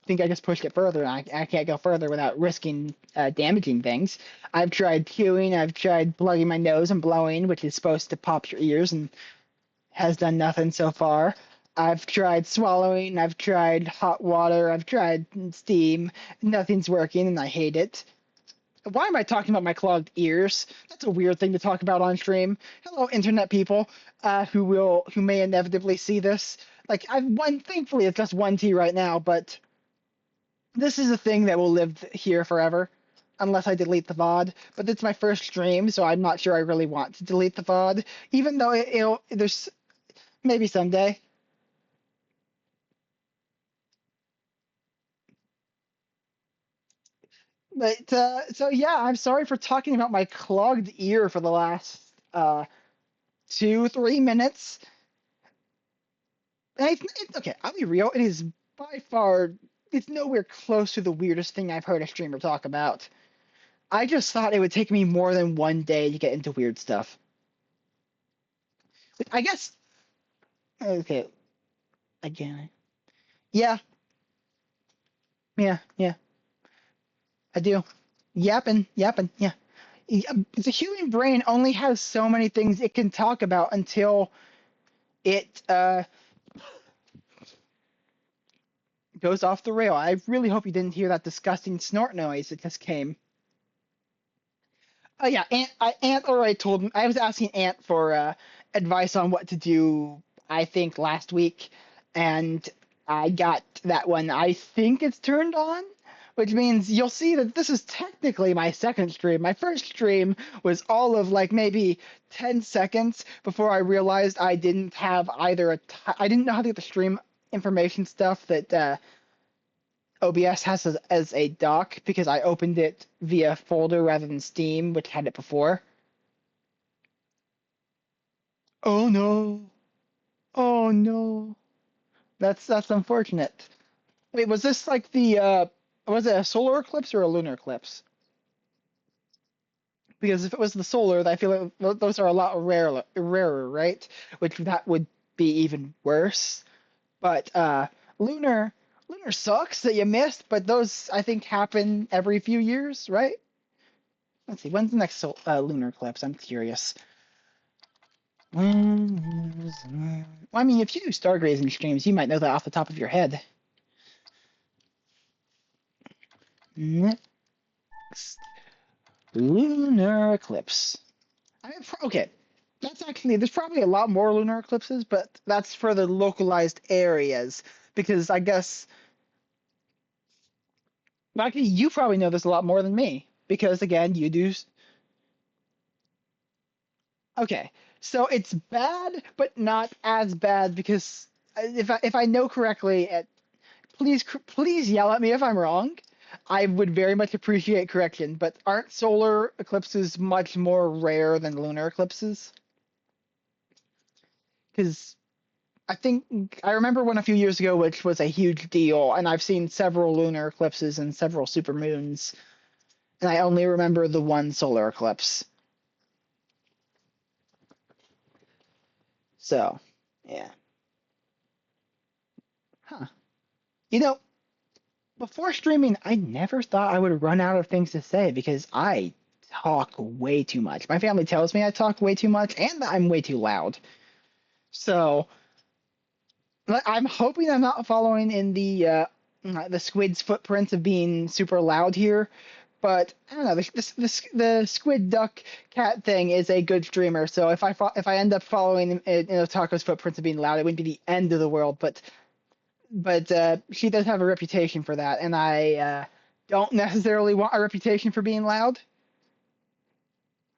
think I just pushed it further. I can't go further without risking damaging things. I've tried chewing. I've tried plugging my nose and blowing, which is supposed to pop your ears and has done nothing so far. I've tried swallowing, I've tried hot water, I've tried steam. Nothing's working, and I hate it. Why am I talking about my clogged ears? That's a weird thing to talk about on stream. Hello, internet people, who may inevitably see this. Like I've one, thankfully it's just one T right now, but this is a thing that will live here forever, unless I delete the VOD. But it's my first stream, so I'm not sure I really want to delete the VOD, even though there's maybe someday. But so yeah, I'm sorry for talking about my clogged ear for the last 2-3 minutes. Okay, I'll be real. It is by far, it's nowhere close to the weirdest thing I've heard a streamer talk about. I just thought it would take me more than one day to get into weird stuff. I guess, okay, again, yeah, yeah, I do. Yapping, yeah. The human brain only has so many things it can talk about until it goes off the rail. I really hope you didn't hear that disgusting snort noise that just came. Oh yeah, Ant already told me. I was asking Ant for advice on what to do. I think last week, and I got that one. I think it's turned on, which means you'll see that this is technically my second stream. My first stream was all of like maybe 10 seconds before I realized I didn't have either I didn't know how to get the stream information stuff that OBS has as a doc because I opened it via folder rather than Steam, which had it before. Oh no. Oh no. That's unfortunate. Wait, was this like the was it a solar eclipse or a lunar eclipse? Because if it was the solar, I feel like those are a lot rarer, right? Which that would be even worse. But lunar lunar sucks that you missed, but those I think happen every few years, right? Let's see, when's the next lunar eclipse? I'm curious. Well, I mean, if you do stargazing streams, you might know that off the top of your head. Next lunar eclipse. I mean, okay, that's actually there's probably a lot more lunar eclipses, but that's for the localized areas because I guess actually you probably know this a lot more than me because again you do. Okay, so it's bad, but not as bad because if I know correctly, please yell at me if I'm wrong. I would very much appreciate correction, but aren't solar eclipses much more rare than lunar eclipses? Because I think I remember one a few years ago, which was a huge deal, and I've seen several lunar eclipses and several supermoons, and I only remember the one solar eclipse. So, yeah. Huh. You know, before streaming, I never thought I would run out of things to say because I talk way too much. My family tells me I talk way too much and that I'm way too loud. So I'm hoping I'm not following in the squid's footprints of being super loud here. But I don't know. The squid duck cat thing is a good streamer. So if I end up following Taco's footprints of being loud, it wouldn't be the end of the world. But she does have a reputation for that, and I don't necessarily want a reputation for being loud.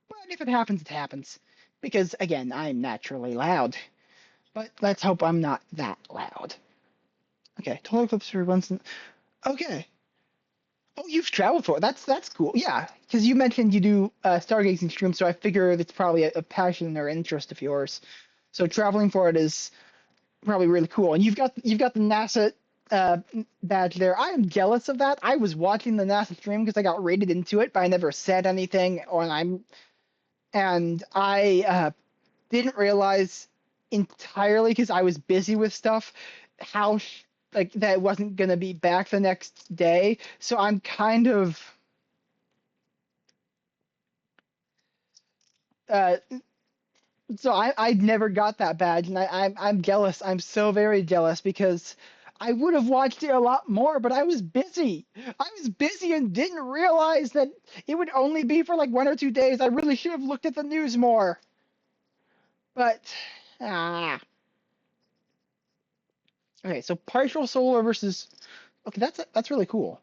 But if it happens, it happens. Because again, I'm naturally loud. But let's hope I'm not that loud. Okay, total eclipse for once. Okay. Oh, you've traveled for it. That's cool. Yeah, because you mentioned you do stargazing streams, so I figure it's probably a passion or interest of yours. So traveling for it is probably really cool. And you've got the NASA uh, badge there. I am jealous of that. I was watching the NASA stream because I got rated into it, but I never said anything. And I didn't realize entirely because I was busy with stuff how like that wasn't gonna be back the next day. So I'm kind of uh, so I never got that badge, and I'm jealous. I'm so very jealous because I would have watched it a lot more, but I was busy. I was busy and didn't realize that it would only be for like 1 or 2 days. I really should have looked at the news more. But ah, okay. So partial solar versus okay. That's really cool.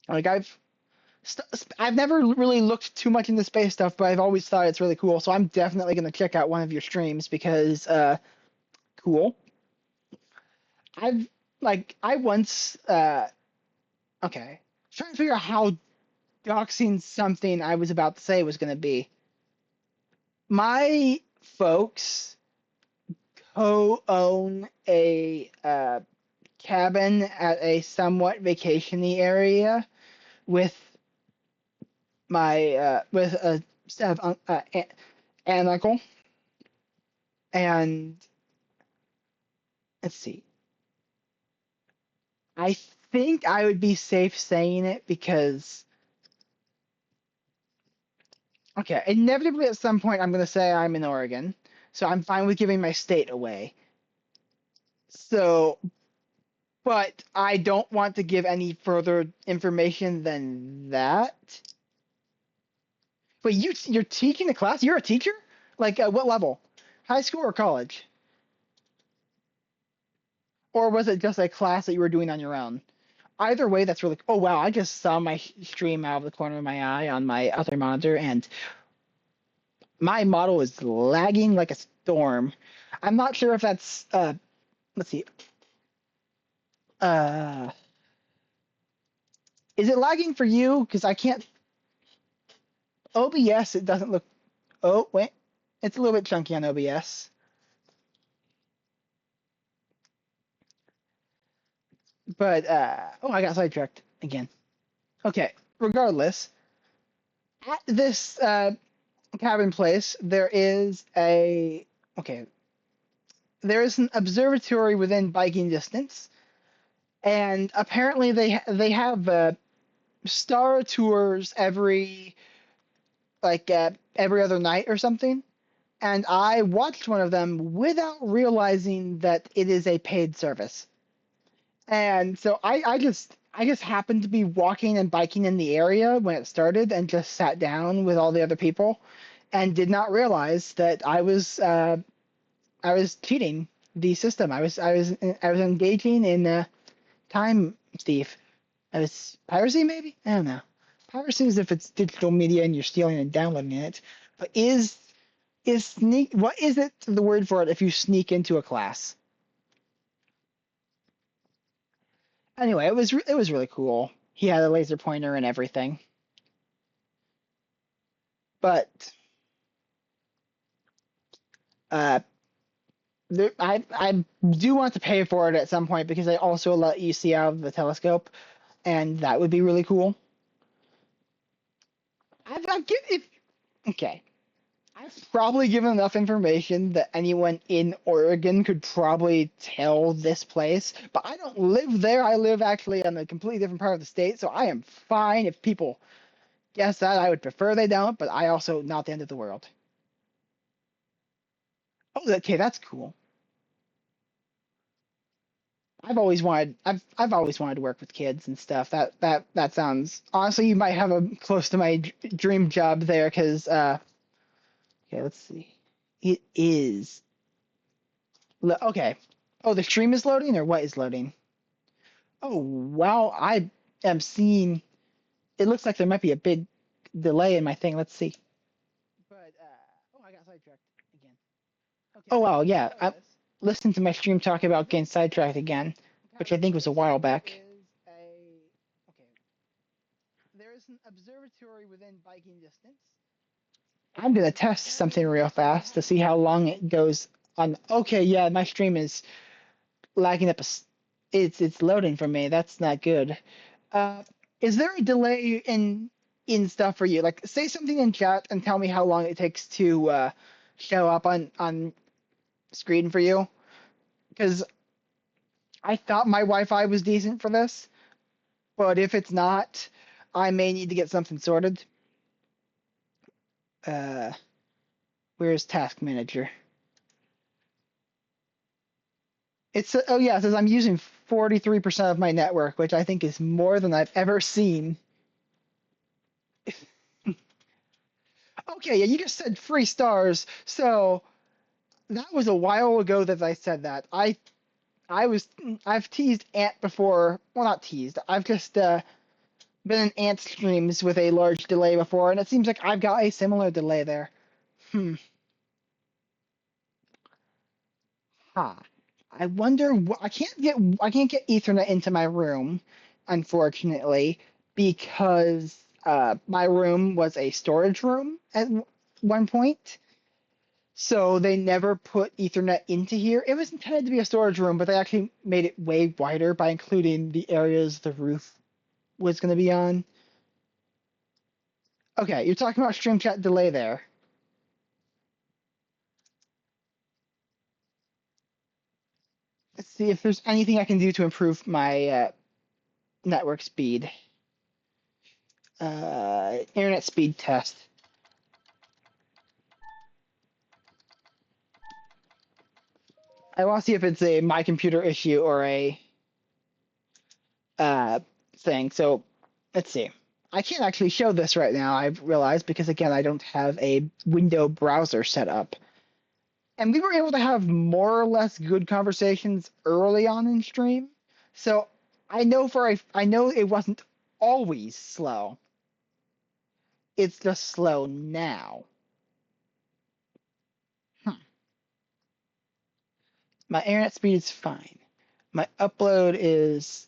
Like I've never really looked too much into space stuff, but I've always thought it's really cool. So I'm definitely gonna check out one of your streams because cool. I've I once okay. Trying to figure out how doxing something I was about to say was gonna be. my folks co-own a cabin at a somewhat vacationy area with my with a set of aunt and uncle, and let's see. I think I would be safe saying it because okay, inevitably at some point I'm going to say I'm in Oregon, so I'm fine with giving my state away. So, but I don't want to give any further information than that. But you're teaching a class? You're a teacher? Like what level? High school or college? Or was it just a class that you were doing on your own? Either way, that's really. Oh wow! I just saw my stream out of the corner of my eye on my other monitor, and my model is lagging like a storm. I'm not sure if that's let's see. Uh is it lagging for you? Because I can't OBS it doesn't look oh wait. It's a little bit chunky on OBS. But oh I got sidetracked again. Okay. Regardless, at this cabin place there is a okay. There is an observatory within biking distance, and apparently they have star tours every other night or something. And I watched one of them without realizing that it is a paid service. And so I just happened to be walking and biking in the area when it started and just sat down with all the other people and did not realize that I was cheating the system. I was engaging in time thief. I was piracy maybe? I don't know. Piracy is if it's digital media and you're stealing and downloading it. But is sneak what is it the word for it if you sneak into a class? Anyway, it was really cool. He had a laser pointer and everything. But uh I do want to pay for it at some point because they also let you see out of the telescope and that would be really cool. I've give if okay. I've probably given enough information that anyone in Oregon could probably tell this place, but I don't live there. I live actually on a completely different part of the state, so I am fine if people guess that. I would prefer they don't, but I also not the end of the world. Oh, okay, that's cool. I've always wanted to work with kids and stuff. That sounds honestly you might have a close to my dream job there because okay, let's see. It is okay. Oh, the stream is loading or what is loading? Oh, wow. I am seeing. It looks like there might be a big delay in my thing. Let's see. But oh, I got sidetracked again. Okay. Oh wow, yeah. I listened to my stream talk about getting sidetracked again, which I think was a while back. Okay. There is an observatory within biking distance. I'm gonna test something real fast to see how long it goes on. Okay, yeah, my stream is lagging up. It's loading for me. That's not good. Uh, is there a delay in stuff for you? Like, say something in chat and tell me how long it takes to show up on screen for you. Because I thought my Wi-Fi was decent for this, but if it's not, I may need to get something sorted. Uh, where's Task Manager? It's oh yeah, it says I'm using 43% of my network, which I think is more than I've ever seen. Okay, yeah, you just said 3 stars, so that was a while ago that I said that. I was I've teased Ant before. Well, not teased. I've just been in Ant streams with a large delay before, and it seems like I've got a similar delay there. Hmm. Huh. I wonder. I can't get Ethernet into my room, unfortunately, because my room was a storage room at one point, So they never put Ethernet into here. It was intended to be a storage room, but they actually made it way wider by including the areas the roof was going to be on. Okay, you're talking about stream chat delay there. Let's see if there's anything I can do to improve my network speed. Internet speed test. I want to see if it's a my computer issue or a uh, thing. So let's see. I can't actually show this right now, I've realized, because again, I don't have a window browser set up. And we were able to have more or less good conversations early on in stream. So I know it wasn't always slow. It's just slow now. Hmm. My internet speed is fine. My upload is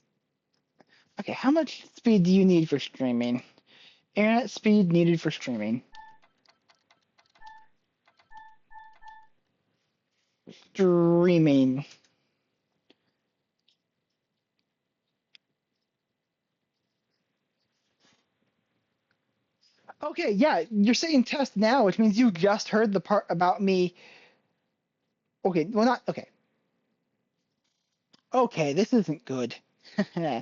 okay. How much speed do you need for streaming? Internet speed needed for streaming. Streaming. Okay, yeah, you're saying test now, which means you just heard the part about me. Okay, well, not okay. Okay, this isn't good. uh,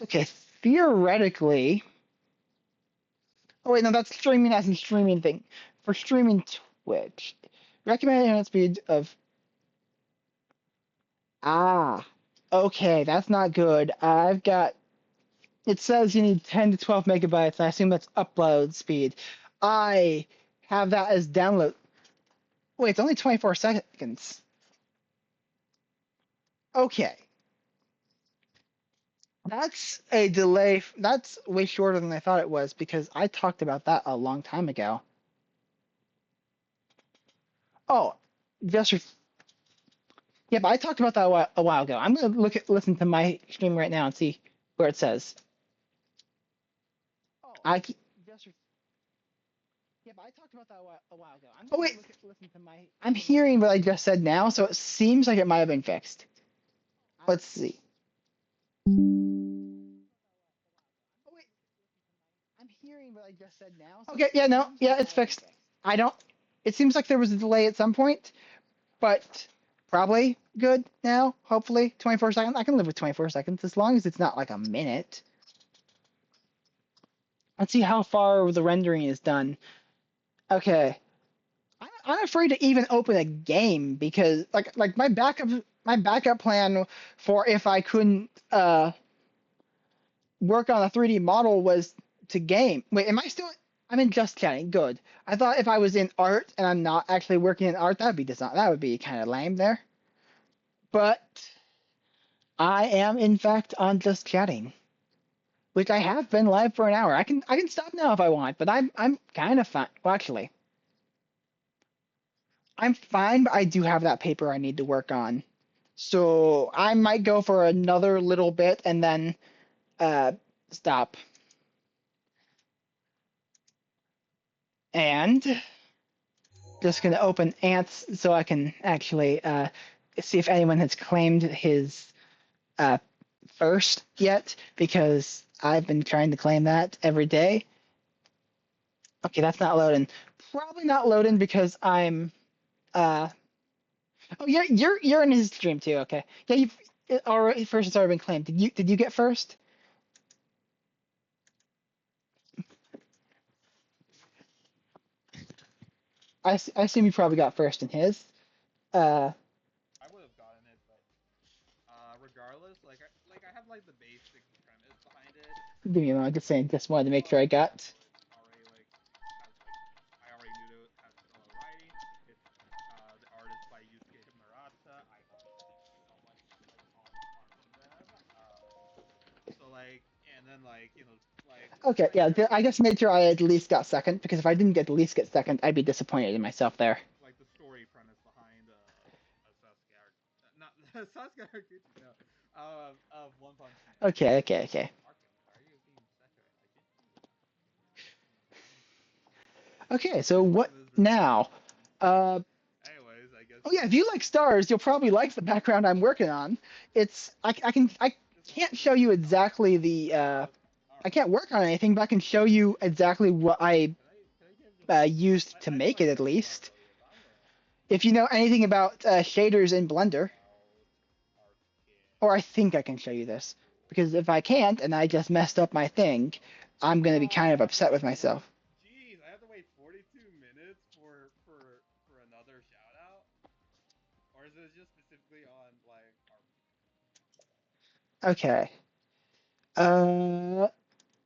okay, theoretically. Oh wait, no, that's streaming as in streaming thing. For streaming Twitch, recommended internet speed of ah. Okay, that's not good. I've got. It says you need 10 to 12 megabytes. I assume that's upload speed. I have that as download. Wait, it's only 24 seconds. Okay. That's a delay. That's way shorter than I thought it was because I talked about that a long time ago. Oh, just yeah, but I talked about that a while ago. I'm gonna listen to my stream right now and see where it says. I just yeah, but I talked about that a while ago. Oh wait, listen to my. I'm hearing what I just said now, so it seems like it might have been fixed. Let's see. Oh wait, I'm hearing what I just said now. Okay, yeah, no, yeah, it's fixed. I don't. It seems like there was a delay at some point, but probably good now. Hopefully, 24 seconds. I can live with 24 seconds as long as it's not like a minute. Let's see how far the rendering is done. Okay, I'm afraid to even open a game because like my backup plan for if I couldn't work on a 3D model was to game. Wait, am I still? I'm in just chatting. Good. I thought if I was in art and I'm not actually working in art, that'd be design. That would be kind of lame there. But I am in fact on just chatting, which I have been live for an hour. I can stop now if I want, but I'm kind of fine. Well, actually, I'm fine, but I do have that paper I need to work on. So I might go for another little bit and then uh, stop. And just going to open ants so I can actually see if anyone has claimed his uh, first yet, because I've been trying to claim that every day. Okay, that's not loading. Probably not loading because I'm. Oh, you're in his stream too. Okay, yeah, you've already first has already been claimed. Did you get first? I assume you probably got first in his. Uh,
I would have gotten it, but regardless, like I have like the basic premise behind it.
give me a moment. Just saying. Just wanted to make sure I
Like
got.
already like has like I already knew it has a lot of writing. It's the artist by Yusuke Murata. I bought so much like art from them. So like and then
Okay,
like
yeah.
there's
I just made sure I at least got second because if I didn't get at least get second, I'd be disappointed in myself there.
like the story premise behind Sasuke not Sasuke Arcucci, no, of One Punch Man.
Okay, okay, okay.
Arkin, why are you being such a legend?
Okay, so what now? Uh,
Anyways, I guess.
oh yeah, if you like stars, you'll probably like the background I'm working on. I can't show you exactly the I can't work on anything, but I can show you exactly what I used to make it at least. If you know anything about shaders in Blender, or I think I can show you this, because if I can't and I just messed up my thing, I'm gonna be kind of upset with myself.
Jeez, I have to wait 42 minutes for another shout out, or is it just specifically on like our?
Okay. Uh,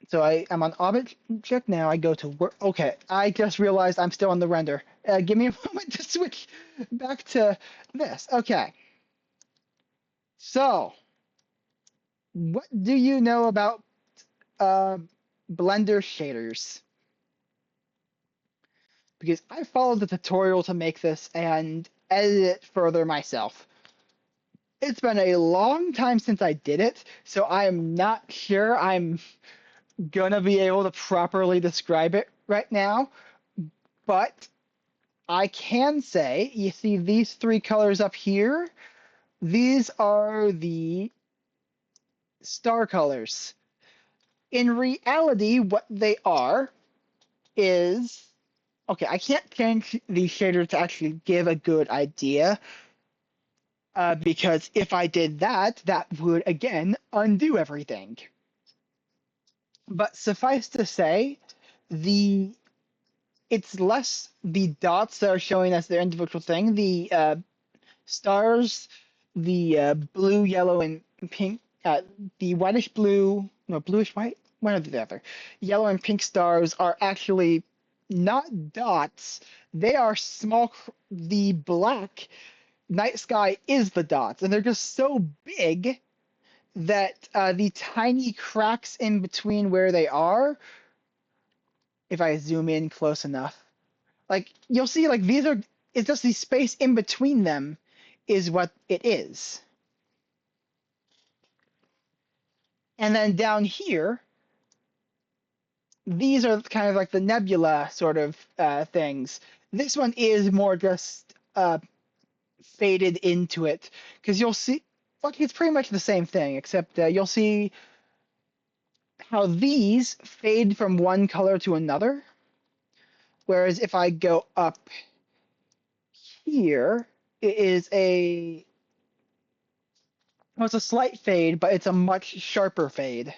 so I'm on object now. I go to work. Okay, I just realized I'm still on the render. Give me a moment to switch back to this. Okay. So, what do you know about uh, Blender shaders? Because I followed the tutorial to make this and edit it further myself. It's been a long time since I did it, so I'm not sure I'm gonna be able to properly describe it right now, but I can say, you see these three colors up here? These are the star colors. In reality, what they are is, okay, I can't change the shader to actually give a good idea, because if I did that, that would again undo everything. But suffice to say, the it's less the dots that are showing as their individual thing. The stars, the blue, yellow, and pink, the whitish blue, no, bluish white, one or the other. Yellow and pink stars are actually not dots. They are small. The black night sky is the dots, and they're just so big that the tiny cracks in between where they are, if I zoom in close enough, like you'll see, like these are, it's just the space in between them is what it is. And then down here, these are kind of like the nebula sort of things. This one is more just faded into it, because you'll see, like, it's pretty much the same thing, except you'll see how these fade from one color to another. Whereas if I go up here, it is well, it's a slight fade, but it's a much sharper fade.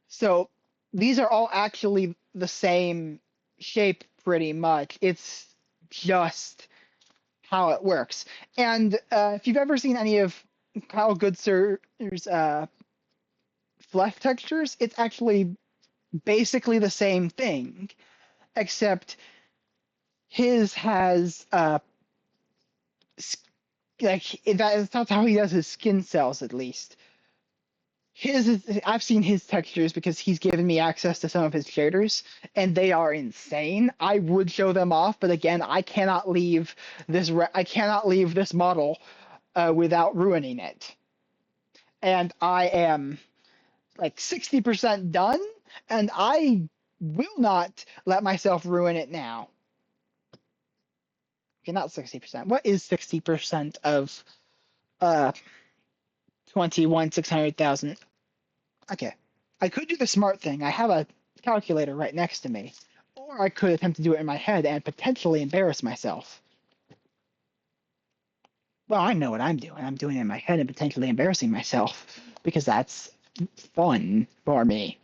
So these are all actually the same shape pretty much. It's just how it works. And if you've ever seen any of Kyle Goodsir's flesh textures, it's actually basically the same thing, except his has like that's how he does his skin cells, at least. I've seen his textures because he's given me access to some of his shaders, and they are insane. I would show them off, but again, I cannot leave this model without ruining it. And I am like 60% done, and I will not let myself ruin it now. Okay, not 60%. What is 60% of uh 21,600,000? Okay. I could do the smart thing. I have a calculator right next to me. Or I could attempt to do it in my head and potentially embarrass myself. Well, I know what I'm doing. I'm doing it in my head and potentially embarrassing myself because that's fun for me.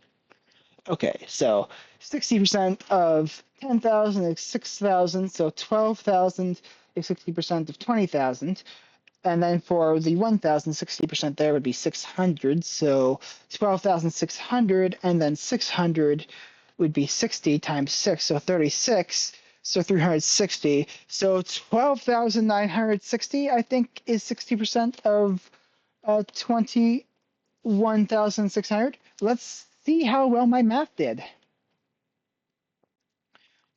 Okay, so 60% of 10,000 is 6,000, so 12,000 is 60% of 20,000. And then for the 1,000, 60% there would be 600. So 12,600, and then 600 would be 60 times 6, so 36. So 360. So 12,960, I think, is 60% of 21,600. Let's see how well my math did.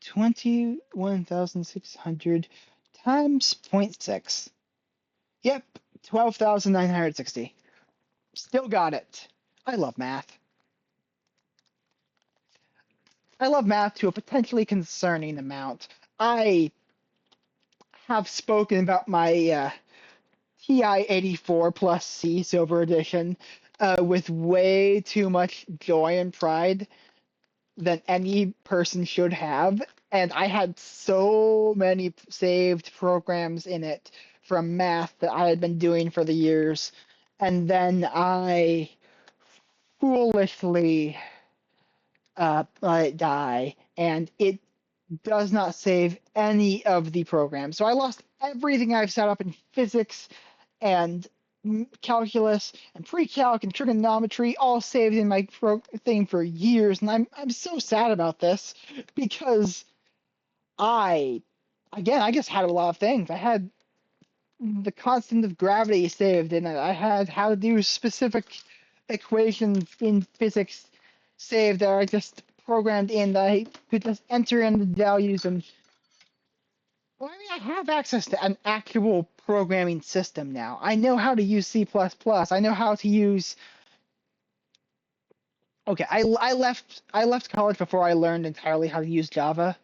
21,600 times 0.6. Yep, 12,960. Still got it. I love math. I love math to a potentially concerning amount. I have spoken about my TI 84 plus C Silver Edition with way too much joy and pride than any person should have. And I had so many saved programs in it from math that I had been doing for the years. And then I foolishly let it die, and it does not save any of the programs. So I lost everything I've set up in physics and calculus and pre-calc and trigonometry, all saved in my thing for years, and I'm so sad about this because I, again, I just had a lot of things. I had the constant of gravity saved, and I had how to do specific equations in physics saved that I just programmed in that I could just enter in the values and well, I mean, I have access to an actual programming system now. I know how to use C++. I know how to use. Okay, I left college before I learned entirely how to use Java,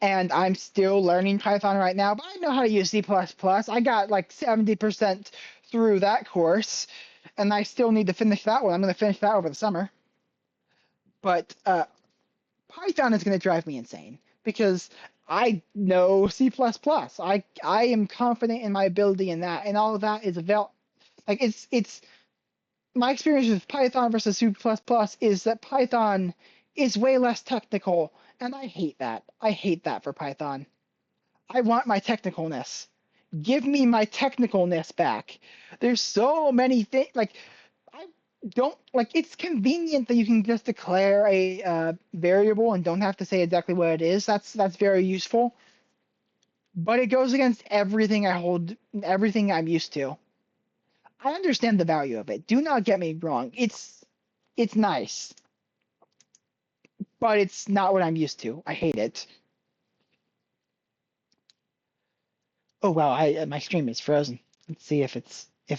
and I'm still learning Python right now. But I know how to use C++. I got like 70% through that course, and I still need to finish that one. I'm going to finish that over the summer. But Python is going to drive me insane because I know C++. I am confident in my ability in that, and all of that is about like it's my experience with Python versus C++ is that Python is way less technical, and I hate that. I hate that for Python. I want my technicalness. Give me my technicalness back. There's so many things like I don't like it's convenient that you can just declare a variable and don't have to say exactly what it is. That's very useful. But it goes against everything I hold, everything I'm used to. I understand the value of it. Do not get me wrong. It's nice, but it's not what I'm used to. I hate it. Oh wow, I my stream is frozen. Let's see if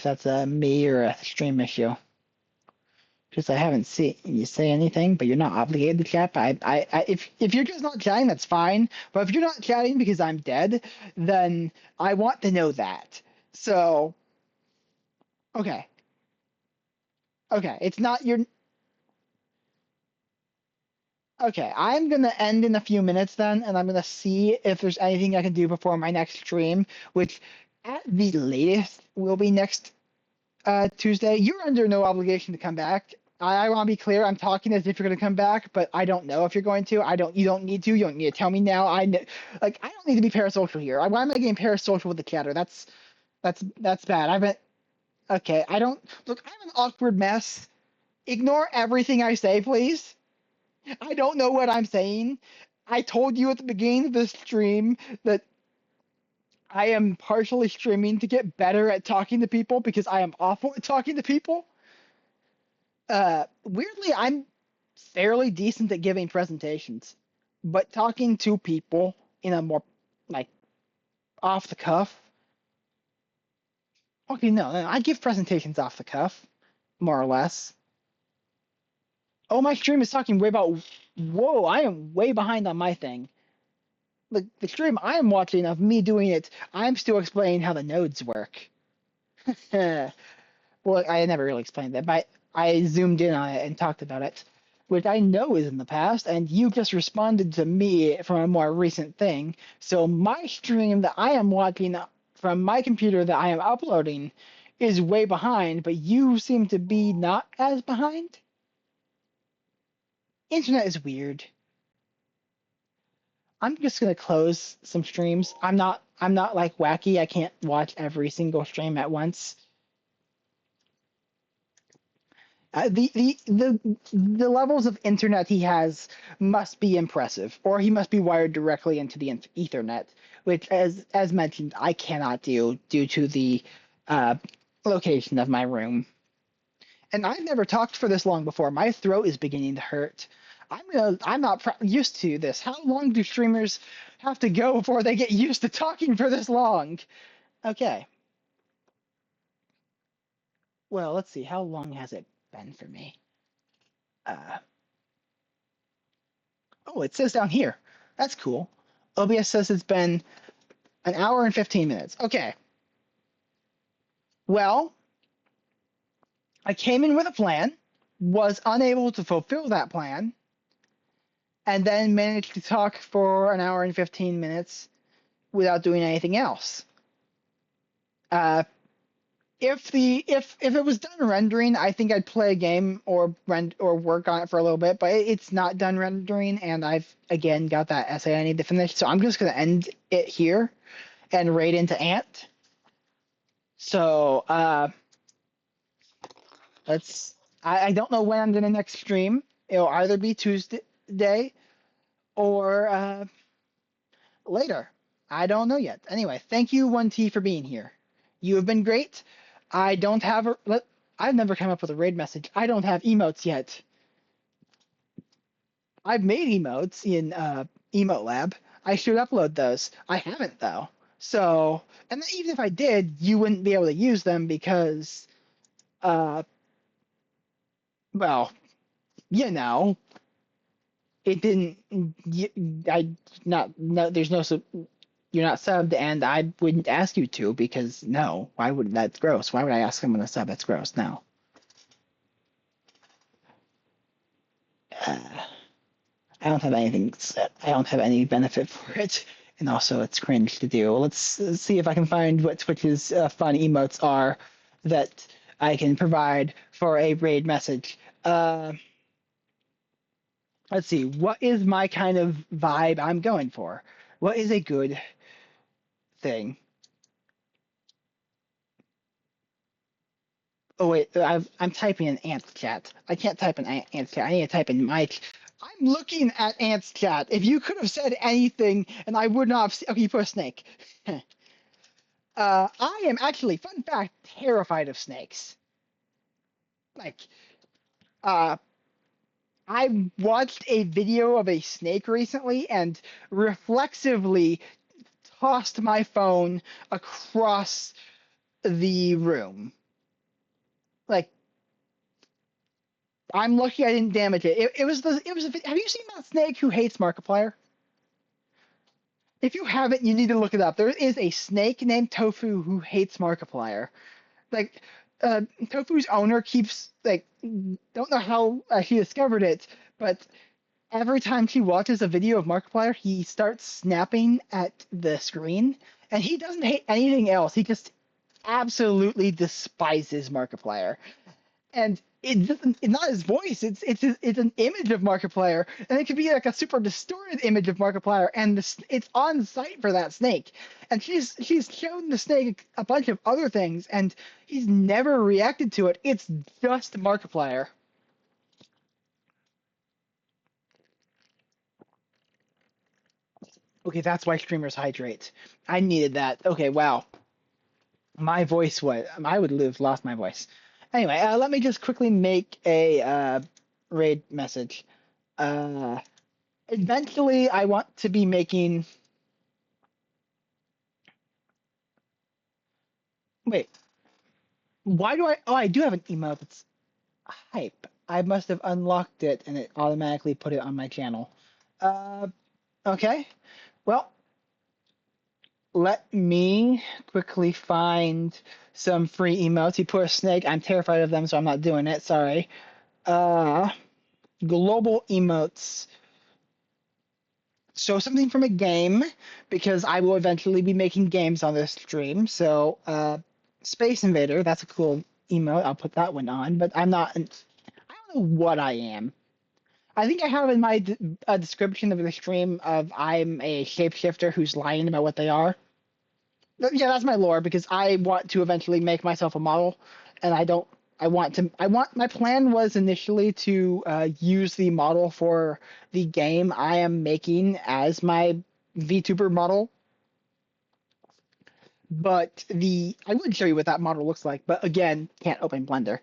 that's a me or a stream issue. Because I haven't seen you say anything, but you're not obligated to chat. But if you're just not chatting, that's fine. But if you're not chatting because I'm dead, then I want to know that. So, okay, okay, it's not your. Okay, I'm gonna end in a few minutes then, and I'm gonna see if there's anything I can do before my next stream, which at the latest will be next Tuesday. You're under no obligation to come back. I want to be clear. I'm talking as if you're going to come back, but I don't know if you're going to. I don't. You don't need to. You don't need to tell me now. I know, like I don't need to be parasocial here. Why am I getting parasocial with the chatter? That's bad. I've been okay. I don't look. I'm an awkward mess. Ignore everything I say, please. I don't know what I'm saying. I told you at the beginning of this stream that I am partially streaming to get better at talking to people because I am awful at talking to people. Weirdly, I'm fairly decent at giving presentations, but talking to people in a more like off the cuff. Okay, no, I give presentations off the cuff, more or less. Oh, my stream is talking way about. Whoa, I am way behind on my thing. The stream I am watching of me doing it, I'm still explaining how the nodes work. Well, I never really explained that, but I zoomed in on it and talked about it, which I know is in the past, and you just responded to me from a more recent thing. So my stream that I am watching from my computer that I am uploading is way behind, but you seem to be not as behind. Internet is weird. I'm just gonna close some streams. I'm not like wacky. I can't watch every single stream at once. The levels of internet he has must be impressive, or he must be wired directly into the Ethernet, which, as mentioned, I cannot do due to the uh, location of my room. And I've never talked for this long before. My throat is beginning to hurt. I'm not used to this. How long do streamers have to go before they get used to talking for this long? Okay. Well, let's see. How long has it been for me? Uh, Oh, it says down here. That's cool. OBS says it's been an hour and 15 minutes. Okay. Well, I came in with a plan, was unable to fulfill that plan, and then managed to talk for an hour and 15 minutes without doing anything else. If it was done rendering, I think I'd play a game or work on it for a little bit, but it's not done rendering, and I've again got that essay I need to finish, so I'm just gonna end it here and raid into Ant. So let's. I don't know when I'm gonna next stream. It'll either be Tuesday or later. I don't know yet. Anyway, thank you, 1T, for being here. You have been great. I don't have a. I've never come up with a raid message. I don't have emotes yet. I've made emotes in Emote Lab. I should upload those. I haven't though. So, and even if I did, you wouldn't be able to use them because, uh, well, you know, it didn't. I not no. There's no. You're not subbed, and I wouldn't ask you to because no. Why would that's gross? Why would I ask someone to sub? That's gross. No. Uh, I don't have anything set. I don't have any benefit for it, and also it's cringe to do. Let's see if I can find what Twitch's fun emotes are that I can provide for a raid message. Let's see. What is my kind of vibe I'm going for? What is a good thing? Oh wait, I'm typing in Ant's chat. I can't type in Ant's chat. I need to type in my. I'm looking at Ant's chat. If you could have said anything, and I would not have. Okay, you put a snake. I am actually, fun fact, terrified of snakes. Like, uh, I watched a video of a snake recently and reflexively tossed my phone across the room. Like, I'm lucky I didn't damage it. It was have you seen that snake who hates Markiplier? If you haven't, you need to look it up. There is a snake named Tofu who hates Markiplier. Like, Tofu's owner keeps like don't know how she discovered it, but every time she watches a video of Markiplier, he starts snapping at the screen, and he doesn't hate anything else. He just absolutely despises Markiplier, and it's not his voice. It's an image of Markiplier, and it could be like a super distorted image of Markiplier, and it's on site for that snake. And she's shown the snake a bunch of other things, and he's never reacted to it. It's just Markiplier. Okay, that's why streamers hydrate. I needed that. Okay, wow. My voice was. I would have lost my voice. Anyway, let me just quickly make a raid message. Uh, Eventually, I want to be making. Wait, why do I? Oh, I do have an email that's hype. I must have unlocked it and it automatically put it on my channel. Uh, okay. Well, let me quickly find some free emotes. You put a snake. I'm terrified of them, so I'm not doing it. Sorry. Uh, Global emotes. Show something from a game because I will eventually be making games on this stream. So, Space Invader, that's a cool emote. I'll put that one on, but I don't know what I am. I think I have in my description of the stream of I'm a shapeshifter who's lying about what they are. Yeah, that's my lore because I want to eventually make myself a model, and I don't. I want to. I want. My plan was initially to use the model for the game I am making as my VTuber model. But I would show you what that model looks like. But again, can't open Blender,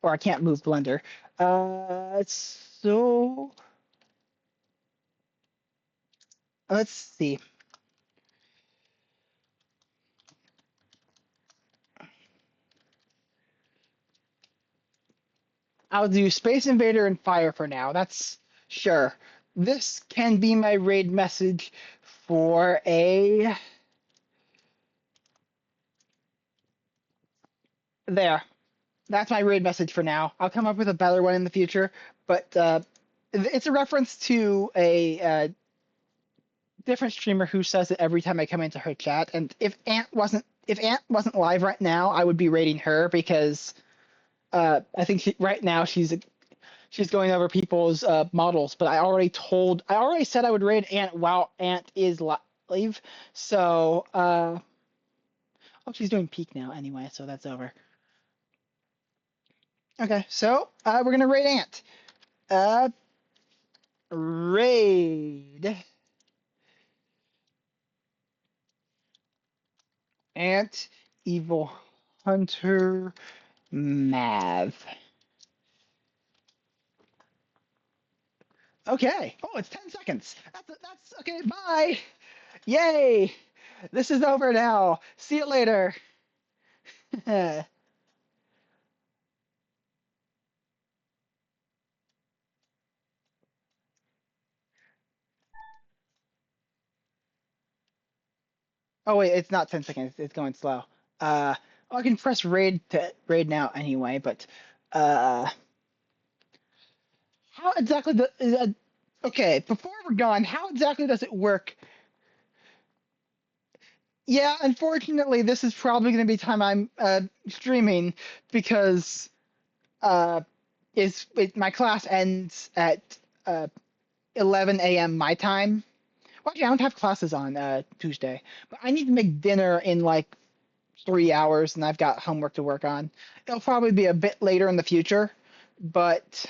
or I can't move Blender. So let's see. I'll do Space Invader and Fire for now. That's sure. this can be my raid message for a there. That's my raid message for now. I'll come up with a better one in the future, but it's a reference to a different streamer who says it every time I come into her chat. And if Ant wasn't live right now, I would be rating her because I think right now she's going over people's models. But I already said I would raid Ant while Ant is live. So oh, she's doing peak now anyway, so that's over. Okay, so we're gonna raid Ant. Uh, raid Ant Evil Hunter Mav. Okay. Oh, it's 10 seconds. That's okay. Bye. Yay. This is over now. See you later. Oh, wait, it's not 10 seconds. It's going slow. Uh, I can press raid to raid now anyway, but uh, how exactly okay, before we're gone, how exactly does it work? Yeah, unfortunately, this is probably going to be time I'm streaming because uh, my class ends at uh, 11 a.m. my time. Well, actually, I don't have classes on Tuesday, but I need to make dinner in like 3 hours, and I've got homework to work on. It'll probably be a bit later in the future, but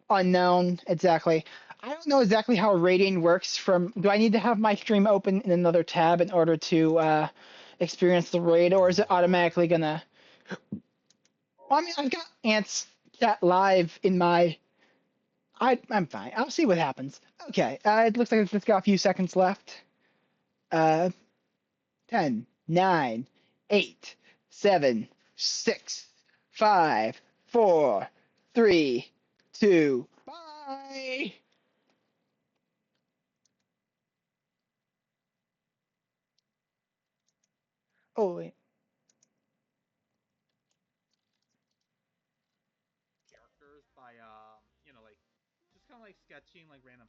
unknown exactly. I don't know exactly how rating works. Do I need to have my stream open in another tab in order to experience the raid, or is it automatically gonna? Well, I mean, I've got Ants chat live in my. I'm fine. I'll see what happens. Okay, it looks like it's just got a few seconds left. Uh, 10, 9, 8, 7, 6, 5, 4, 3, 2. Bye. Oh wait.
characters by like just kind of like sketching like random